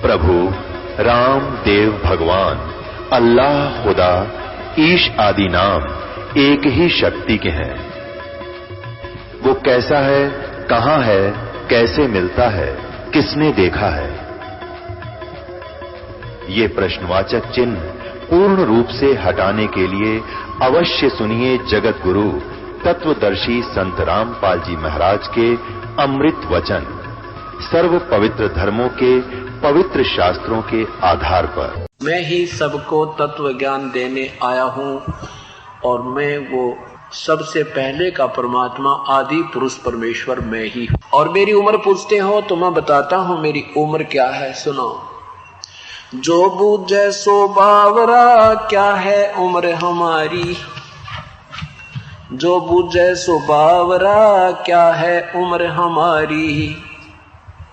प्रभु राम देव भगवान अल्लाह खुदा ईश आदि नाम एक ही शक्ति के हैं। वो कैसा है, कहां है, कैसे मिलता है, किसने देखा है? ये प्रश्नवाचक चिन्ह पूर्ण रूप से हटाने के लिए अवश्य सुनिए जगत गुरु तत्वदर्शी संत रामपाल जी महाराज के अमृत वचन, सर्व पवित्र धर्मों के पवित्र शास्त्रों के आधार पर। मैं ही सबको तत्व ज्ञान देने आया हूँ और मैं वो सबसे पहले का परमात्मा आदि पुरुष परमेश्वर मैं ही। और मेरी उम्र पूछते हो तो मैं बताता हूँ मेरी उम्र क्या है, सुनो। जो बूझे सो बावरा, क्या है उम्र हमारी। जो बूझे सो बावरा, क्या है उम्र हमारी।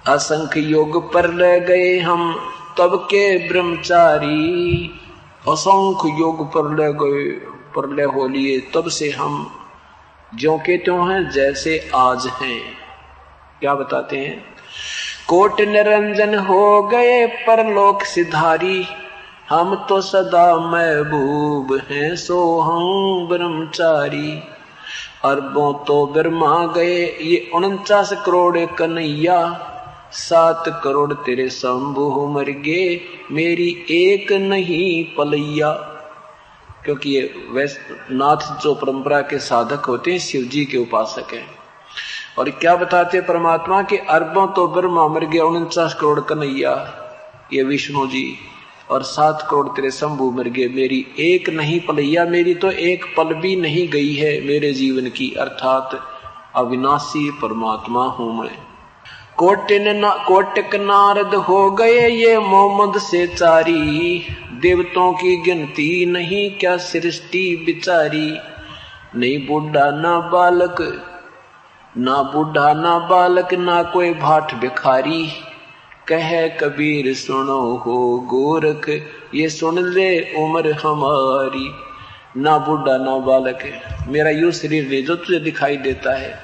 असंख्य योग पर ले गए हम तब के ब्रह्मचारी। असंख्य योग पर ले गए, पर ले हो लिए तब से हम ज्यों के त्यों हैं, जैसे आज हैं। क्या बताते हैं? कोट निरंजन हो गए परलोक सिधारी। हम तो सदा महबूब हैं, सो हम ब्रह्मचारी। अरबों तो ब्रह्मा गए, ये 49 करोड़ कन्हैया। 7 करोड़ तेरे शंभु मर गए, मेरी एक नहीं पलैया। क्योंकि ये वैष्णव जो परंपरा के साधक होते हैं, शिव जी के उपासक हैं। और क्या बताते परमात्मा के अरबों तो ब्रह्मा मर गया, 49 करोड़ कन्हैया ये विष्णु जी, और 7 करोड़ तेरे शंभु मर गए, मेरी एक नहीं पलैया। मेरी तो एक पल भी नहीं गई है मेरे जीवन की, अर्थात अविनाशी परमात्मा हूं मैं। कोटक नारद हो गए ये मोहम्मद से चारी। देवताओं की गिनती नहीं, क्या सृष्टि बिचारी। नहीं बूढ़ा ना बालक, ना बूढ़ा ना बालक, ना कोई भाट भिखारी। कहे कबीर सुनो हो गोरख, ये सुन ले उम्र हमारी। ना बूढ़ा ना बालक, मेरा यूं शरीर ले जो तुझे दिखाई देता है।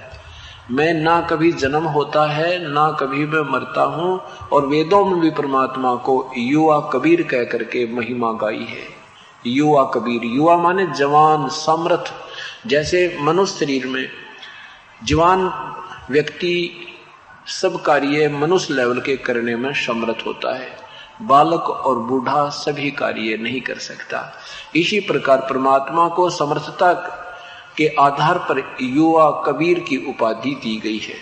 मैं ना कभी जन्म होता है, ना कभी मैं मरता हूँ। और वेदों में भी परमात्मा को युवा कबीर कह करके महिमा गाई है। युवा कबीर, युवा माने जवान समर्थ। जैसे मनुष्य शरीर में जवान व्यक्ति सब कार्य मनुष्य लेवल के करने में समर्थ होता है, बालक और बूढ़ा सभी कार्य नहीं कर सकता। इसी प्रकार परमात्मा को समर्थता के आधार पर युवा कबीर की उपाधि दी गई है।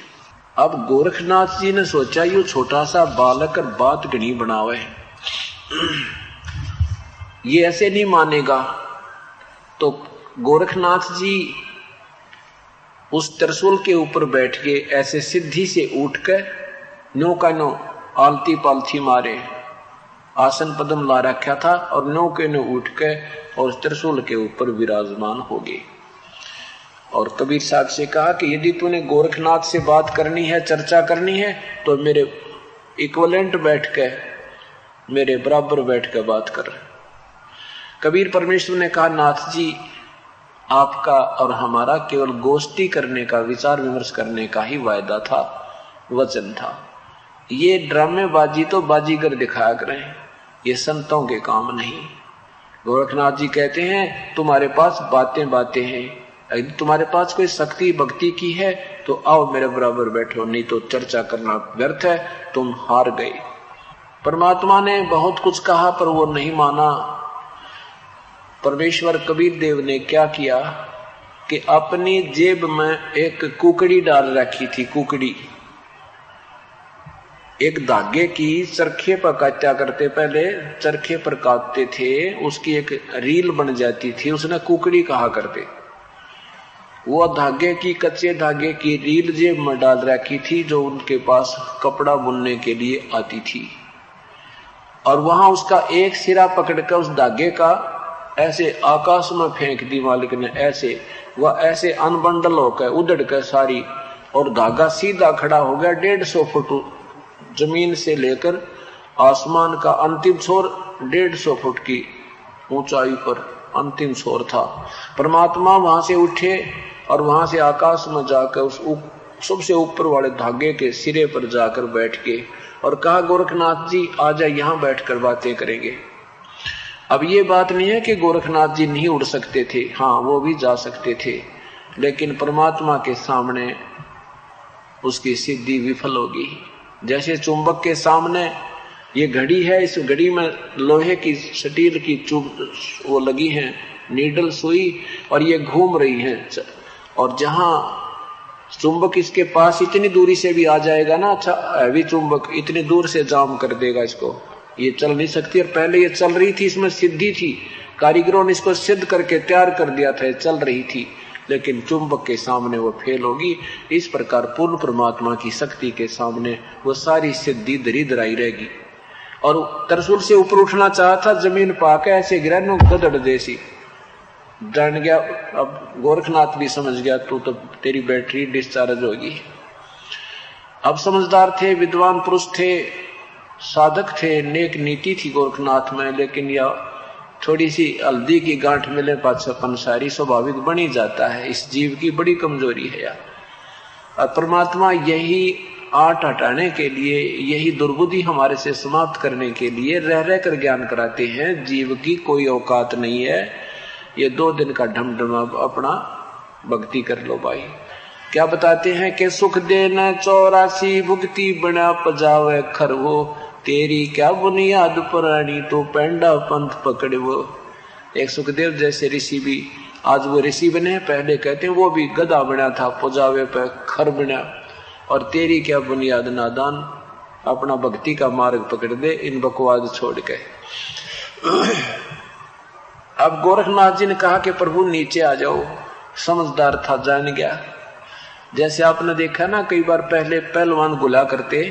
अब गोरखनाथ जी ने सोचा यू छोटा सा बालक और बात घनी बनावे, ये ऐसे नहीं मानेगा। तो गोरखनाथ जी उस त्रिशूल के ऊपर बैठ के ऐसे सिद्धि से उठ कर नो का नो आलती पालथी मारे, आसन पद्म ला रखा था, और नो के नो उठ के और त्रिशूल के ऊपर विराजमान हो गए। और कबीर साहब से कहा कि यदि तूने गोरखनाथ से बात करनी है, चर्चा करनी है, तो मेरे इक्वलेंट बैठ के, मेरे बराबर बैठ के बात कर। कबीर परमेश्वर ने कहा, नाथ जी आपका और हमारा केवल गोष्ठी करने का, विचार विमर्श करने का ही वायदा था, वचन था। ये ड्रामेबाजी तो बाजीगर दिखाया करें, ये संतों के काम नहीं। गोरखनाथ जी कहते हैं तुम्हारे पास बातें बातें हैं, यदि तुम्हारे पास कोई शक्ति भक्ति की है तो आओ मेरे बराबर बैठो, नहीं तो चर्चा करना व्यर्थ है, तुम हार गए। परमात्मा ने बहुत कुछ कहा पर वो नहीं माना। परमेश्वर कबीर देव ने क्या किया कि अपनी जेब में एक कुकड़ी डाल रखी थी। कुकड़ी एक धागे की चरखे पर काटा करते, पहले चरखे पर काटते थे, उसकी एक रील बन जाती थी, उसने कुकड़ी कहा करते। वो धागे की, कच्चे धागे की रील जेब में डाल रखी थी, जो उनके पास कपड़ा बुनने के लिए आती थी। और वहां उसका एक सिरा पकड़कर उस धागे का ऐसे आकाश में फेंक दी मालिक ने, ऐसे वह ऐसे अनबंडल होकर उधड़ कर सारी, और धागा सीधा खड़ा हो गया 150 फुट जमीन से लेकर आसमान का अंतिम छोर 150 फुट की ऊंचाई पर अंतिम छोर था। परमात्मा वहां से उठे और वहां से आकाश में जाकर उस सबसे ऊपर वाले धागे के सिरे पर जाकर बैठ के और कहा गोरखनाथ जी आजा यहाँ बैठकर बातें करेंगे। अब ये बात नहीं है कि गोरखनाथ जी नहीं उड़ सकते थे, हाँ वो भी जा सकते थे, लेकिन परमात्मा के सामने उसकी सिद्धि विफल होगी। जैसे चुंबक के सामने ये घड़ी है, इस घड़ी में लोहे की स्टील की वो लगी है नीडल सुई, और ये घूम रही है, और जहां चुंबक इसके पास इतनी दूरी से भी आ जाएगा ना, अच्छा हैवी चुंबक इतनी दूर से जाम कर देगा इसको, ये चल नहीं सकती। और पहले ये चल रही थी, इसमें सिद्धि थी, कारीगरों ने इसको सिद्ध करके तैयार कर दिया था, चल रही थी, लेकिन चुंबक के सामने वो फेल होगी। इस प्रकार पूर्ण परमात्मा की शक्ति के सामने वो सारी सिद्धि दरिद्राई रहेगी। और त्रिशूल से ऊपर उठना चाहा था, जमीन पाके ऐसे गिरा नो गदड़ जैसी, जान गया। अब गोरखनाथ भी समझ गया तू तो तेरी बैटरी डिस्चार्ज होगी। अब समझदार थे, विद्वान पुरुष थे, साधक थे, नेक नीति थी गोरखनाथ में, लेकिन यह थोड़ी सी हल्दी की गांठ मिले पाछपन सारी स्वाभाविक बनी जाता है। इस जीव की बड़ी कमजोरी है यार। और परमात्मा यही आट हटाने के लिए, यही दुर्बुद्धि हमारे से समाप्त करने के लिए रह रह कर ज्ञान कराते हैं। जीव की कोई औकात नहीं है, ये 2 दिन का ढमढमा अपना भक्ति कर लो भाई। क्या बताते हैं कि सुख देना 84 भुक्ति बना पजावे खरवो, तेरी क्या बुनियाद पुरानी तो पेंडा पंथ पकड़े वो। एक सुखदेव जैसे ऋषि भी आज वो ऋषि बने, पहले कहते हैं वो भी गधा बना था, पजावे पे खर बना, और तेरी क्या बुनियाद नादान, अपना भक्ति का मार्ग पकड़ दे इन बकवाद छोड़ के। अब गोरखनाथ जी ने कहा कि प्रभु नीचे आ जाओ। समझदार था, जान गया। जैसे आपने देखा ना, कई बार पहले पहलवान गुला करते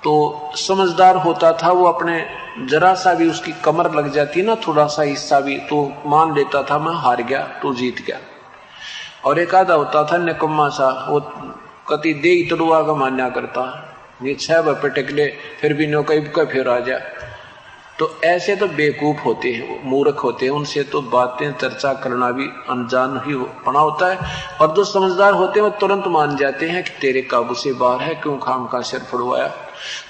तो समझदार होता था, वो अपने जरा सा भी उसकी कमर लग जाती ना, थोड़ा सा हिस्सा भी, तो मान लेता था मैं हार गया, तू जीत गया। और एक आधा होता था निकम्मा सा, वो कति दे तड़ुआ का मान्या करता, ये 6 रुपये टिकले फिर भी नो कई का फिर आ जा। तो ऐसे तो बेवकूफ होते हैं, मूर्ख होते हैं, उनसे तो बातें चर्चा करना भी अनजान ही पड़ा होता है। और जो समझदार होते हैं वो तुरंत मान जाते हैं कि तेरे काबू से बाहर है, क्यों खाम का सिर फड़वाया।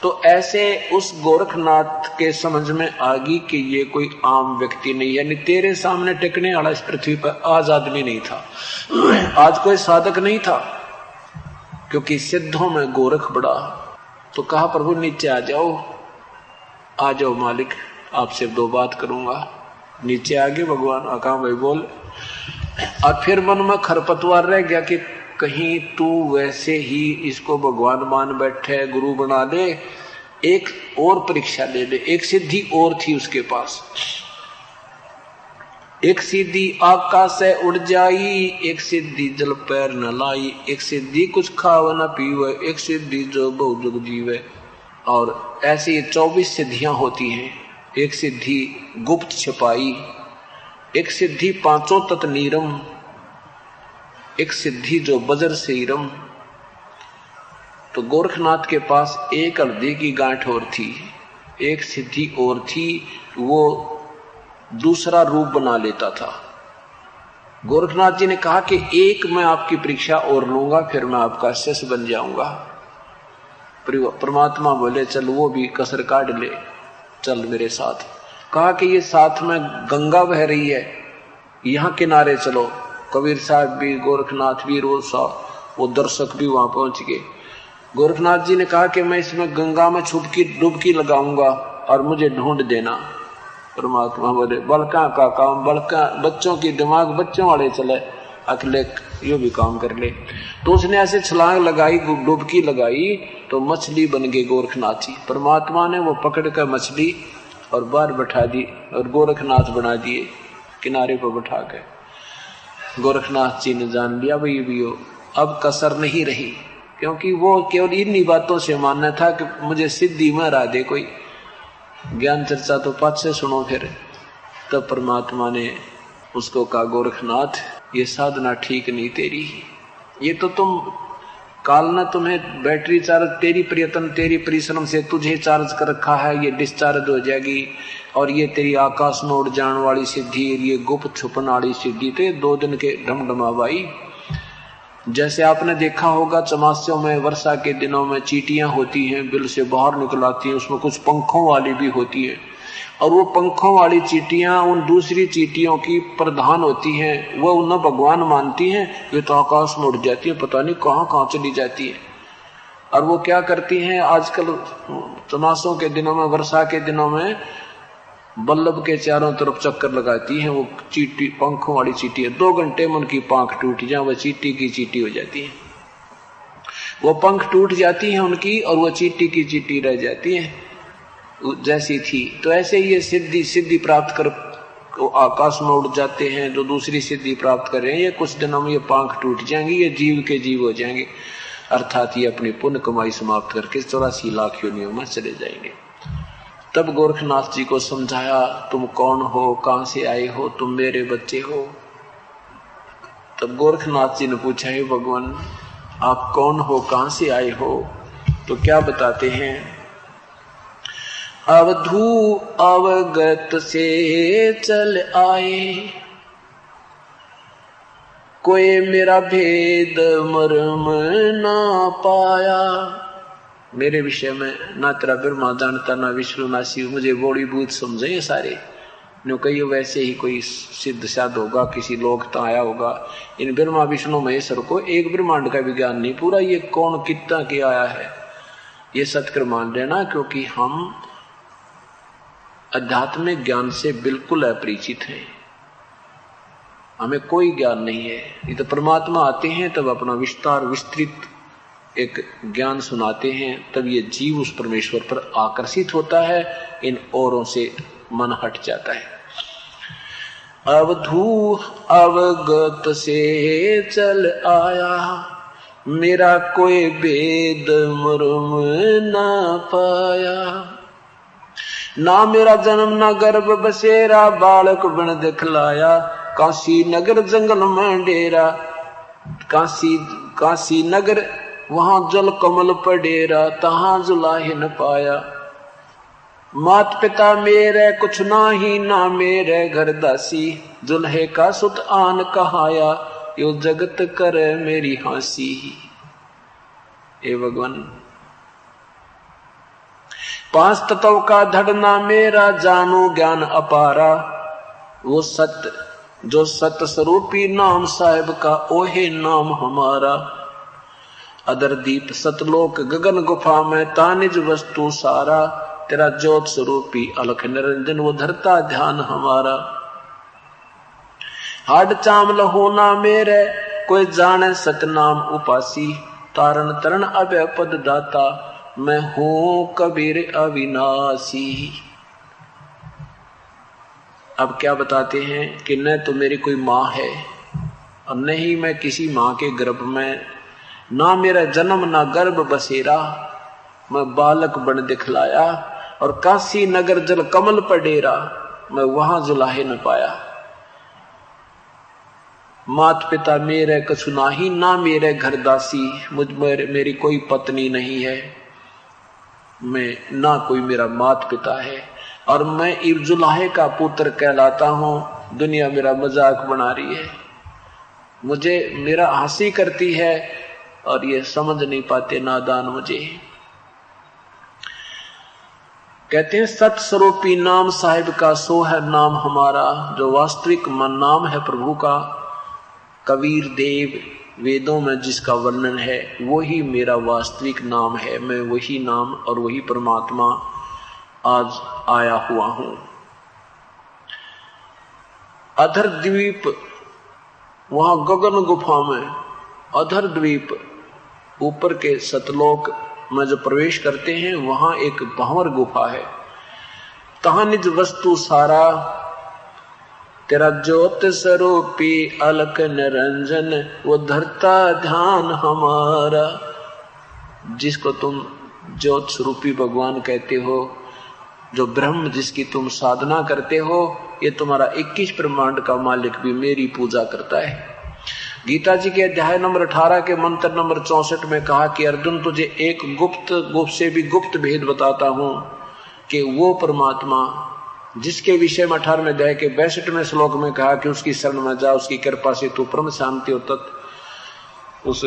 तो ऐसे उस गोरखनाथ के समझ में आ गई कि ये कोई आम व्यक्ति नहीं है, यानी तेरे सामने टिकने वाला इस पृथ्वी पर आज आदमी नहीं था, आज कोई साधक नहीं था, क्योंकि सिद्धों में गोरख बड़ा। तो कहा प्रभु नीचे आ जाओ, आ जाओ मालिक, आपसे 2 बात करूंगा। नीचे आगे भगवान आका भाई बोल। और फिर मन में खरपतवार रह गया कि कहीं तू वैसे ही इसको भगवान मान बैठे, गुरु बना दे, एक और परीक्षा ले ले। एक सिद्धि और थी उसके पास, एक सिद्धि आकाश से उड़ जाई, एक सिद्धि जल पैर न लाई, एक सिद्धि कुछ खाव न पीवे, एक सिद्धि जो बहु जुग जीवे। और ऐसी 24 सिद्धियां होती हैं। एक सिद्धि गुप्त छिपाई, एक सिद्धि 5 तत् नीरम, एक सिद्धि जो बजर से ईरम। तो गोरखनाथ के पास एक हल्दी की गांठ और थी, एक सिद्धि और थी, वो दूसरा रूप बना लेता था। गोरखनाथ जी ने कहा कि एक मैं आपकी परीक्षा और लूंगा, फिर मैं आपका शिष्य बन जाऊंगा। परमात्मा बोले चल वो भी कसर काट ले, चल मेरे साथ। कहा कि ये साथ में गंगा बह रही है, यहाँ किनारे चलो। कबीर साहब भी, गोरखनाथ भी, रोज साहब, वो दर्शक भी वहां पहुंच गए। गोरखनाथ जी ने कहा कि मैं इसमें गंगा में डुबकी लगाऊंगा और मुझे ढूंढ देना। परमात्मा बोले बलका का काम बलका, बच्चों की दिमाग बच्चों वाले चले, अकेले यो भी काम कर ले। तो उसने ऐसे छलांग लगाई, डुबकी लगाई, तो मछली बन गई गोरखनाथ जी। परमात्मा ने वो पकड़ कर मछली और बाहर बैठा दी और गोरखनाथ बना दिए किनारे पर बैठा के। गोरखनाथ जी ने जान लिया भाई भी हो, अब कसर नहीं रही, क्योंकि वो केवल इन्हीं बातों से मानना था कि मुझे सिद्धि में हरा दे कोई, ज्ञान चर्चा तो पाछे सुनो फिर। तब परमात्मा ने उसको कहा गोरखनाथ ये साधना ठीक नहीं तेरी, ये तो तुम काल ने तुम्हें बैटरी चार्ज, तेरी प्रयत्न तेरी परिश्रम से तुझे चार्ज कर रखा है, ये डिस्चार्ज हो जाएगी। और ये तेरी आकाश में उड़ जाने वाली सिद्धि, ये गुप्त छुपन वाली सिद्धि, तो 2 दिन के ढमढमा भाई। जैसे आपने देखा होगा चमास्यों में वर्षा के दिनों में चींटियां होती हैं, बिल से बाहर निकल आती हैं, उसमें कुछ पंखों वाली भी होती है, और वो पंखों वाली चींटियां उन दूसरी चींटियों की प्रधान होती हैं। वो उन्हें भगवान मानती हैं, ये तो आकाश में उड़ जाती है, पता नहीं कहाँ कहाँ चली जाती है। और वो क्या करती हैं, आजकल चमासों के दिनों में, वर्षा के दिनों में बल्लभ के चारों तरफ चक्कर लगाती हैं। वो चींटी, पंखों वाली चींटी है, 2 घंटे में उनकी पंख टूट जाए, वह चींटी की चींटी हो जाती है। वो पंख टूट जाती है उनकी, और वो चींटी की चींटी रह जाती है जैसी थी। तो ऐसे ही ये सिद्धि प्राप्त कर आकाश में उड़ जाते हैं, जो दूसरी सिद्धि प्राप्त कर रहे हैं, ये कुछ दिनों में ये पंख टूट जाएंगे, ये जीव के जीव हो जाएंगे, अर्थात ये अपनी पुण्य कमाई समाप्त करके 84 लाख योनियों में चले जाएंगे। तब गोरखनाथ जी को समझाया, तुम कौन हो, कहां से आए हो, तुम मेरे बच्चे हो। तब गोरखनाथ जी ने पूछा, हे भगवान आप कौन हो, कहां से आए हो? तो क्या बताते हैं, अवधू अवगत से चल आए, कोई मेरा भेद मर्म ना पाया। मेरे विषय में ना तेरा ब्रह्मा जानता, ना विष्णु, ना शिव, मुझे बड़ी भूत समझे ये सारे। नो कही वैसे ही कोई सिद्ध साध होगा, किसी लोक तो आया होगा। इन ब्रह्मा विष्णु महेश्वर को एक ब्रह्मांड का भी ज्ञान नहीं पूरा, ये कौन कितना के आया है, ये सत्कर मान लेना, क्योंकि हम आध्यात्मिक ज्ञान से बिल्कुल अपरिचित हैं, हमें कोई ज्ञान नहीं है। ये तो परमात्मा आते हैं तब अपना विस्तार विस्तृत एक ज्ञान सुनाते हैं, तब ये जीव उस परमेश्वर पर आकर्षित होता है, इन औरों से मन हट जाता है। अवधू अवगत से चल आया, मेरा कोई भेद मर्म ना पाया। ना मेरा जन्म ना गर्भ बसेरा, बालक बन दिखलाया, काशी नगर जंगल में डेरा, काशी नगर वहां जल कमल पर डेरा, तहां जुलाहे न पाया। मात पिता मेरे कुछ ना ही, ना मेरे घर दासी, जुल्हे का सुत आन कहाया, यो जगत करे मेरी हंसी। हे भगवान, 5 तत्व का धड़ना मेरा, जानो ज्ञान अपारा, वो सत्य जो सत्य स्वरूपी नाम साहिब का, ओहे नाम हमारा। अदर दीप सतलोक गगन गुफा में, तानिज वस्तु सारा, तेरा ज्योत स्वरूपी अलख निरंजन, वो धरता ध्यान हमारा। हाड चामल होना मेरे, कोई जाने सतनाम उपासी, तारण तरण अभय पद दाता, मैं हूं कबीर अविनाशी। अब क्या बताते हैं कि न तो मेरी कोई माँ है और न ही मैं किसी माँ के गर्भ में, ना मेरा जन्म ना गर्भ बसेरा, मैं बालक बन दिखलाया, और काशी नगर जल कमल पर डेरा, मैं वहां जुलाहे न पाया। मात पिता मेरे कछु नाही, ना मेरे घर दासी, मुझ मेरी कोई पत्नी नहीं है, मैं ना कोई मेरा मात पिता है, और मैं इब जुलाहे का पुत्र कहलाता हूं। दुनिया मेरा मजाक बना रही है, मुझे मेरा हंसी करती है, और ये समझ नहीं पाते नादान मुझे। कहते हैं सत स्वरूपी नाम साहिब का, सो है नाम हमारा, जो वास्तविक नाम है प्रभु का। कबीर देव वेदों में जिसका वर्णन है, वही मेरा वास्तविक नाम है। मैं वही नाम और वही परमात्मा आज आया हुआ हूं। अधर द्वीप, वहां गगन गुफा में, अधर द्वीप ऊपर के सतलोक में जो प्रवेश करते हैं, वहां एक भंवर गुफा है। तहां निज वस्तु सारा, तेरा ज्योत स्वरूपी अलक निरंजन, वो धरता ध्यान हमारा। जिसको तुम ज्योत स्वरूपी भगवान कहते हो, जो ब्रह्म जिसकी तुम साधना करते हो, ये तुम्हारा 21 ब्रह्मांड का मालिक भी मेरी पूजा करता है। गीता जी के अध्याय नंबर 18 के मंत्र नंबर 64 में कहा कि अर्जुन तुझे एक गुप्त से भी गुप्त भेद बताता हूं, कि वो परमात्मा जिसके विषय में 18वें अध्याय के 62वें श्लोक में कहा कि उसकी शरण में जा, उसकी कृपा से तू परम शांति हो तत्, उस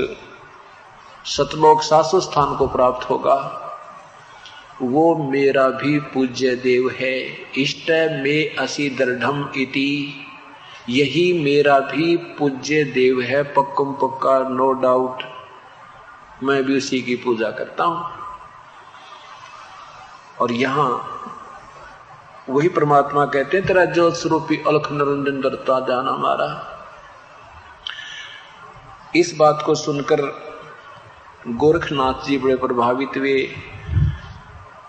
सतलोक शाश्वत स्थान को प्राप्त होगा। वो मेरा भी पूज्य देव है। इष्ट में असी दृढ़म इति, यही मेरा भी पूज्य देव है, पक्कम पक्का, नो डाउट। मैं भी उसी की पूजा करता हूं। और यहां वही परमात्मा कहते हैं, तेरा ज्योत स्वरूपी अलख निरंजन दरता जान हमारा। इस बात को सुनकर गोरखनाथ जी बड़े प्रभावित हुए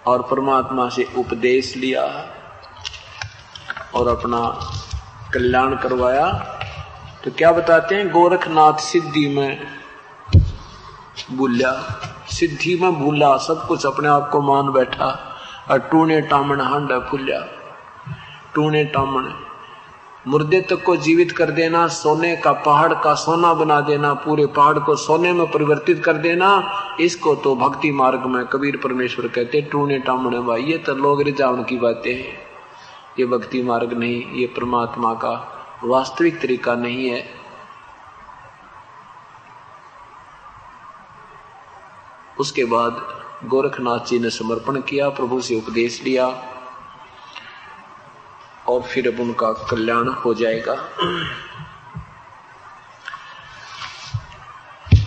और परमात्मा से उपदेश लिया और अपना कल्याण करवाया। तो क्या बताते हैं, गोरखनाथ सिद्धि में भूला, सिद्धि में भूला, सब कुछ अपने आप को मान बैठा और टूने टामण हांडा फूल्या। टूने टामण, मुर्दे तक को जीवित कर देना, सोने का पहाड़ का सोना बना देना, पूरे पहाड़ को सोने में परिवर्तित कर देना, इसको तो भक्ति मार्ग में कबीर परमेश्वर कहते टूने टामण है। भाई ये तो लोग रिझावन की बातें हैं, ये भक्ति मार्ग नहीं, ये परमात्मा का वास्तविक तरीका नहीं है। उसके बाद गोरखनाथ जी ने समर्पण किया, प्रभु से उपदेश लिया और फिर अब उनका कल्याण हो जाएगा।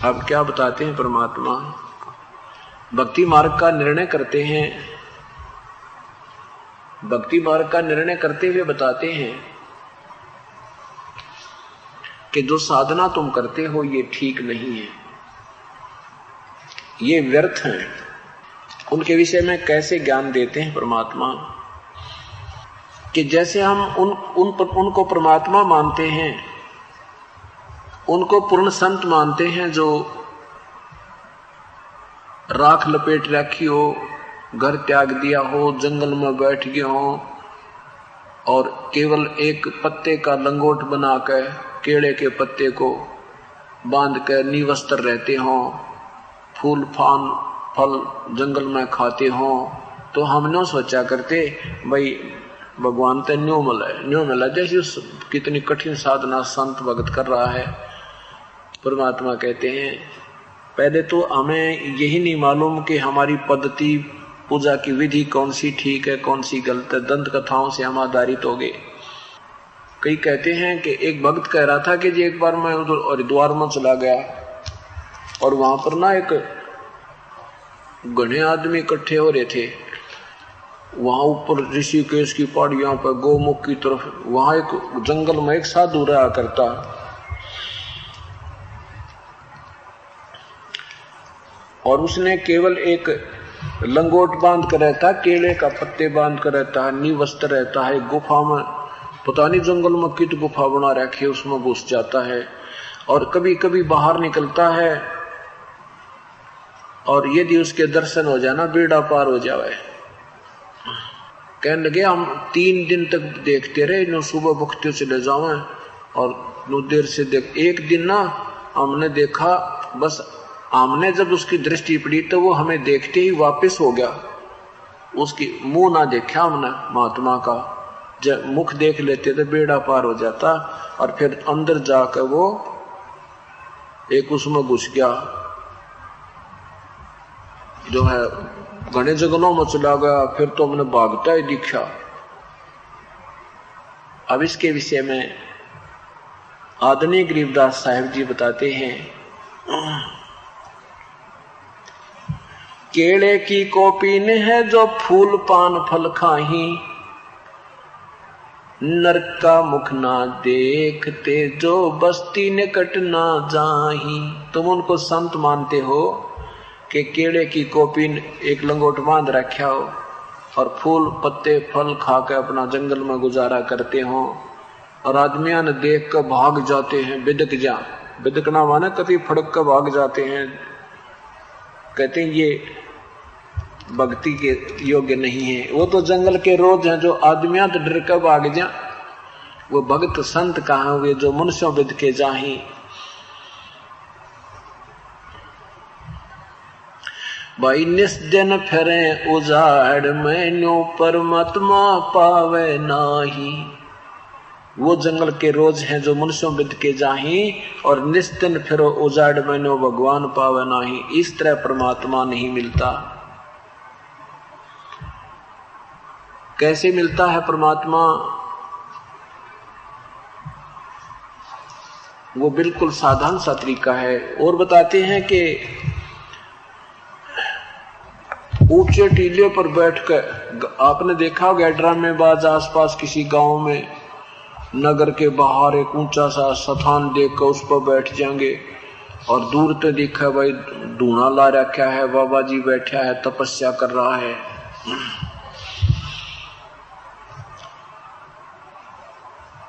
अब क्या बताते हैं परमात्मा, भक्ति मार्ग का निर्णय करते हैं। भक्ति मार्ग का निर्णय करते हुए बताते हैं कि जो साधना तुम करते हो ये ठीक नहीं है, ये व्यर्थ है। उनके विषय में कैसे ज्ञान देते हैं परमात्मा कि जैसे हम उनको परमात्मा मानते हैं, उनको पूर्ण संत मानते हैं, जो राख लपेट रखी हो, घर त्याग दिया हो, जंगल में बैठ गए हो और केवल एक पत्ते का लंगोट बनाकर, केले के पत्ते को बांध कर निवस्त्र रहते हो, फूल फान फल जंगल में खाते हो, तो हम न सोचा करते भाई भगवान तो न्यू मिला, जैसे उस कितनी कठिन साधना संत भगत कर रहा है। परमात्मा कहते हैं पहले तो हमें यही नहीं मालूम कि हमारी पद्धति, पूजा की विधि कौन सी ठीक है कौन सी गलत है। दंत कथाओं से हम आधारित हो गए। कई कहते हैं कि एक भक्त कह रहा था कि जी एक बार मैं उधर हरिद्वार में चला गया और वहां पर ना एक घने आदमी इकट्ठे हो रहे थे। वहां ऊपर ऋषिकेश की पहाड़ियों पर गोमुख की तरफ, वहां एक जंगल में एक साधु रहा करता। और उसने केवल एक लंगोट बांध कर रहता, केले का पत्ते बांध कर रहता है, निवस्त्र रहता है, गुफा में, पता नहीं जंगल में कित गुफा बना रखी है, उसमें घुस जाता है और कभी कभी बाहर निकलता है। और यदि उसके दर्शन हो जाना बेड़ा पार हो जावे। कहने लगे हम 3 दिन तक देखते रहे, नो सुबह भक्तियों से ले जावे और नो देर से देख। एक दिन ना हमने देखा, बस हमने जब उसकी दृष्टि पड़ी तो वो हमें देखते ही वापस हो गया। उसकी मुंह ना देखा हमने महात्मा का, जब मुख देख लेते तो बेड़ा पार हो जाता। और फिर अंदर जाकर वो एक उसमें घुस गया, जो है घने जंगलों में चला गया। फिर तो हमने भागता ही दिखा। अब इसके विषय में आदरणीय गरीबदास साहिब जी बताते हैं, केले की कोपीन है जो फूल पान फल खाही, नरक का मुख ना देखते जो बस्ती निकट ना जाही। तुम उनको संत मानते हो कि केले की कोपीन एक लंगोट बांध रखा हो और फूल पत्ते फल खाकर अपना जंगल में गुजारा करते हो और आदमियां ने देख कर भाग जाते हैं, बिदकना माना कभी फड़क कर भाग जाते हैं। कहते हैं ये भक्ति के योग्य नहीं है। वो तो जंगल के रोज हैं, जो आदमियां तो डर कर भाग जा। वो भक्त संत कहाँ हुए जो मनुष्यों विद के जाही। भाई निस्जन फिरे उजाड़ में न्यू परमात्मा पावे नाही। वो जंगल के रोज हैं जो मनुष्यों बिद के जाही, और निस्तिन फिरो उजाड़ मैनो भगवान पावे नाही। इस तरह परमात्मा नहीं मिलता। कैसे मिलता है परमात्मा? वो बिल्कुल साधारण सा तरीका है। और बताते हैं कि ऊंचे टीले पर बैठकर, आपने देखा होगा ड्रामेबाज आसपास किसी गांव में नगर के बाहर एक ऊंचा सा स्थान देखकर उस पर बैठ जाएंगे और दूर तो देखा भाई धूना ला रखा है, बाबा जी बैठा है, तपस्या कर रहा है।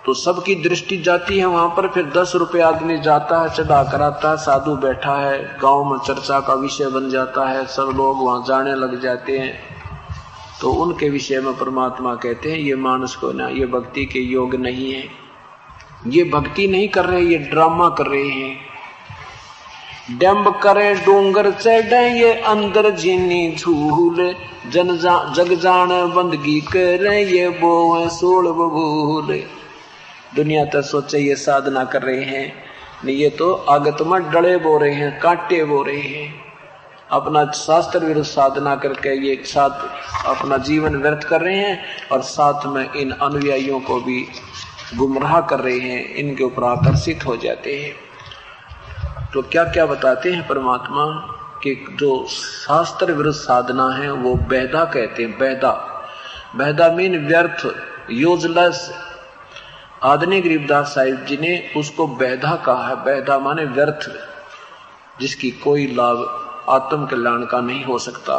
तो सबकी दृष्टि जाती है वहां पर। फिर 10 रुपए आदमी जाता है, चढ़ा कर आता है, साधु बैठा है, गांव में चर्चा का विषय बन जाता है, सब लोग वहां जाने लग जाते हैं। तो उनके विषय में परमात्मा कहते हैं ये मानस को ना, ये भक्ति के योग नहीं है, ये भक्ति नहीं कर रहे, ये ड्रामा कर रहे हैं। डंब करे डोंगर चढ़े ये अंदर जीनी झूल, जग जान बंदगी करे ये बोए सोल बबूल। दुनिया तो सोचे ये साधना कर रहे हैं, नहीं ये तो आगत में डले बो रहे हैं, कांटे बो रहे हैं। अपना शास्त्र विरुद्ध साधना करके ये साथ अपना जीवन व्यर्थ कर रहे हैं और साथ में इन अनुयायियों को भी गुमराह कर रहे हैं, इनके ऊपर आकर्षित हो जाते हैं। तो क्या क्या बताते हैं परमात्मा कि जो शास्त्र विरुद्ध साधना है वो बेहदा कहते हैं। बेहदा, बेहदा मीन व्यर्थ, यूजलेस। आदरणीय गरीबदास साहिब जी ने उसको बेहदा कहा है। बेहदा माने व्यर्थ, जिसकी कोई लाभ आत्म कल्याण का नहीं हो सकता।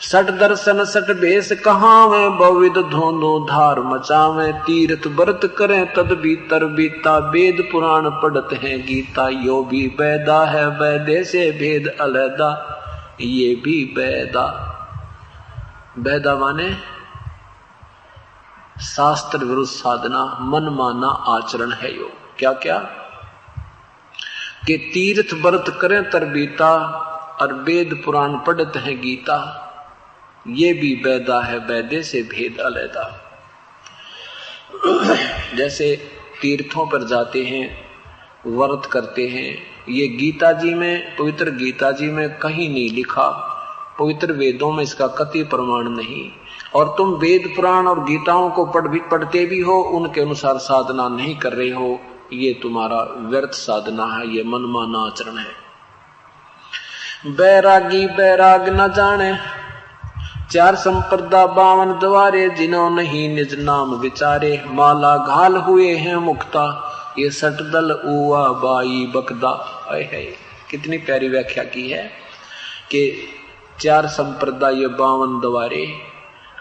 सट दर्शन सट बेस कहावे, बहुविध धोंदो धार मचावे, तीर्थ व्रत करें तद भीतर बीता, वेद पुराण पढ़त हैं गीता, यो भी बेहदा है बेदे से भेद अलहदा, ये भी बेहदा। बेहदा माने शास्त्र विरुद्ध साधना, मन माना आचरण है यो। क्या क्या कि तीर्थ व्रत करें तरबीता और वेद पुराण पढ़त है गीता, ये भी बेदा है बेदे से भेद अलहदा। जैसे तीर्थों पर जाते हैं, व्रत करते हैं, ये गीता जी में, पवित्र गीता जी में कहीं नहीं लिखा, पवित्र वेदों में इसका कतई प्रमाण नहीं। और तुम वेद पुराण और गीताओं को पढ़ते भी हो, उनके अनुसार साधना नहीं कर रहे हो, ये तुम्हारा व्यर्थ साधना है, ये मनमाना आचरण है। बैरागी बैराग न जाने, 4 संप्रदा 52 द्वारे, जिन्हों नहीं निज नाम विचारे, माला घाल हुए हैं मुक्ता, ये सटदल उआ बाई बकदा। है कितनी प्यारी व्याख्या की है कि 4 संप्रदा ये 52 द्वारे,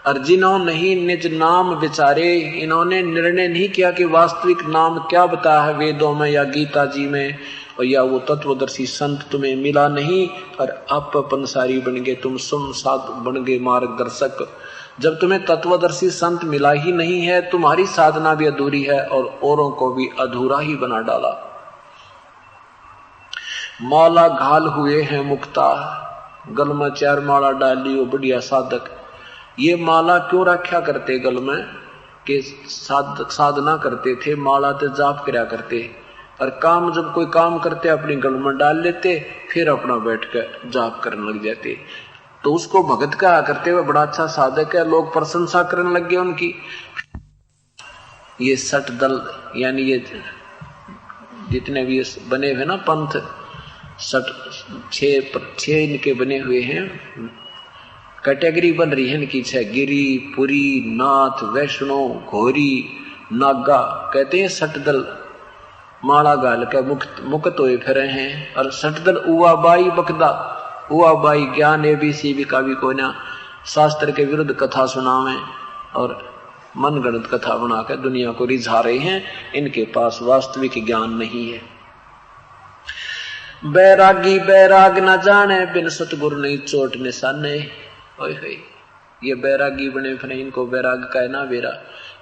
और जिन्हों नहीं निज नाम विचारे, इन्होंने निर्णय नहीं किया कि वास्तविक नाम क्या बताया है वेदों में या गीता जी में, और या वो तत्वदर्शी संत तुम्हें मिला नहीं, और आप पंसारी बन गए, तुम सुम साध बन गए मार्गदर्शक। जब तुम्हें तत्वदर्शी संत मिला ही नहीं है, तुम्हारी साधना भी अधूरी है और औरों को भी अधूरा ही बना डाला। माला घाल हुए हैं मुक्ता, गल में 4 माला डाली वो बढ़िया साधक। ये माला क्यों रखा करते गल में कि साधना करते थे, माला ते जाप करया करते, और काम जब कोई काम करते अपनी गल में डाल लेते, फिर अपना बैठ कर जाप करने लग जाते। तो उसको भगत कहा करते हुए बड़ा अच्छा साधक है, लोग प्रशंसा करने लग गए उनकी। ये सठ दल यानी ये जितने भी बने हुए ना पंथ, 6 इनके बने हुए हैं, कैटेगरी बन रही है इनकी 6, गिरी, पुरी, नाथ, वैष्णो, घोरी, नागा, कहते हैं सटदल। माला गाल के मुक्त हुए फिरे हैं। और सटदल उआ बाई बकदा, उआ बाई ज्ञान ABC भी का भी कोई ना, शास्त्र के विरुद्ध कथा सुनावे और मनगढ़ंत कथा बनाकर दुनिया को रिझा रहे हैं, इनके पास वास्तविक ज्ञान नहीं है। बैरागी बैराग न जाने, बिन सतगुरु नहीं चोट निशाने। ये बैरागी बने फिर, इनको बैराग का है ना बेरा,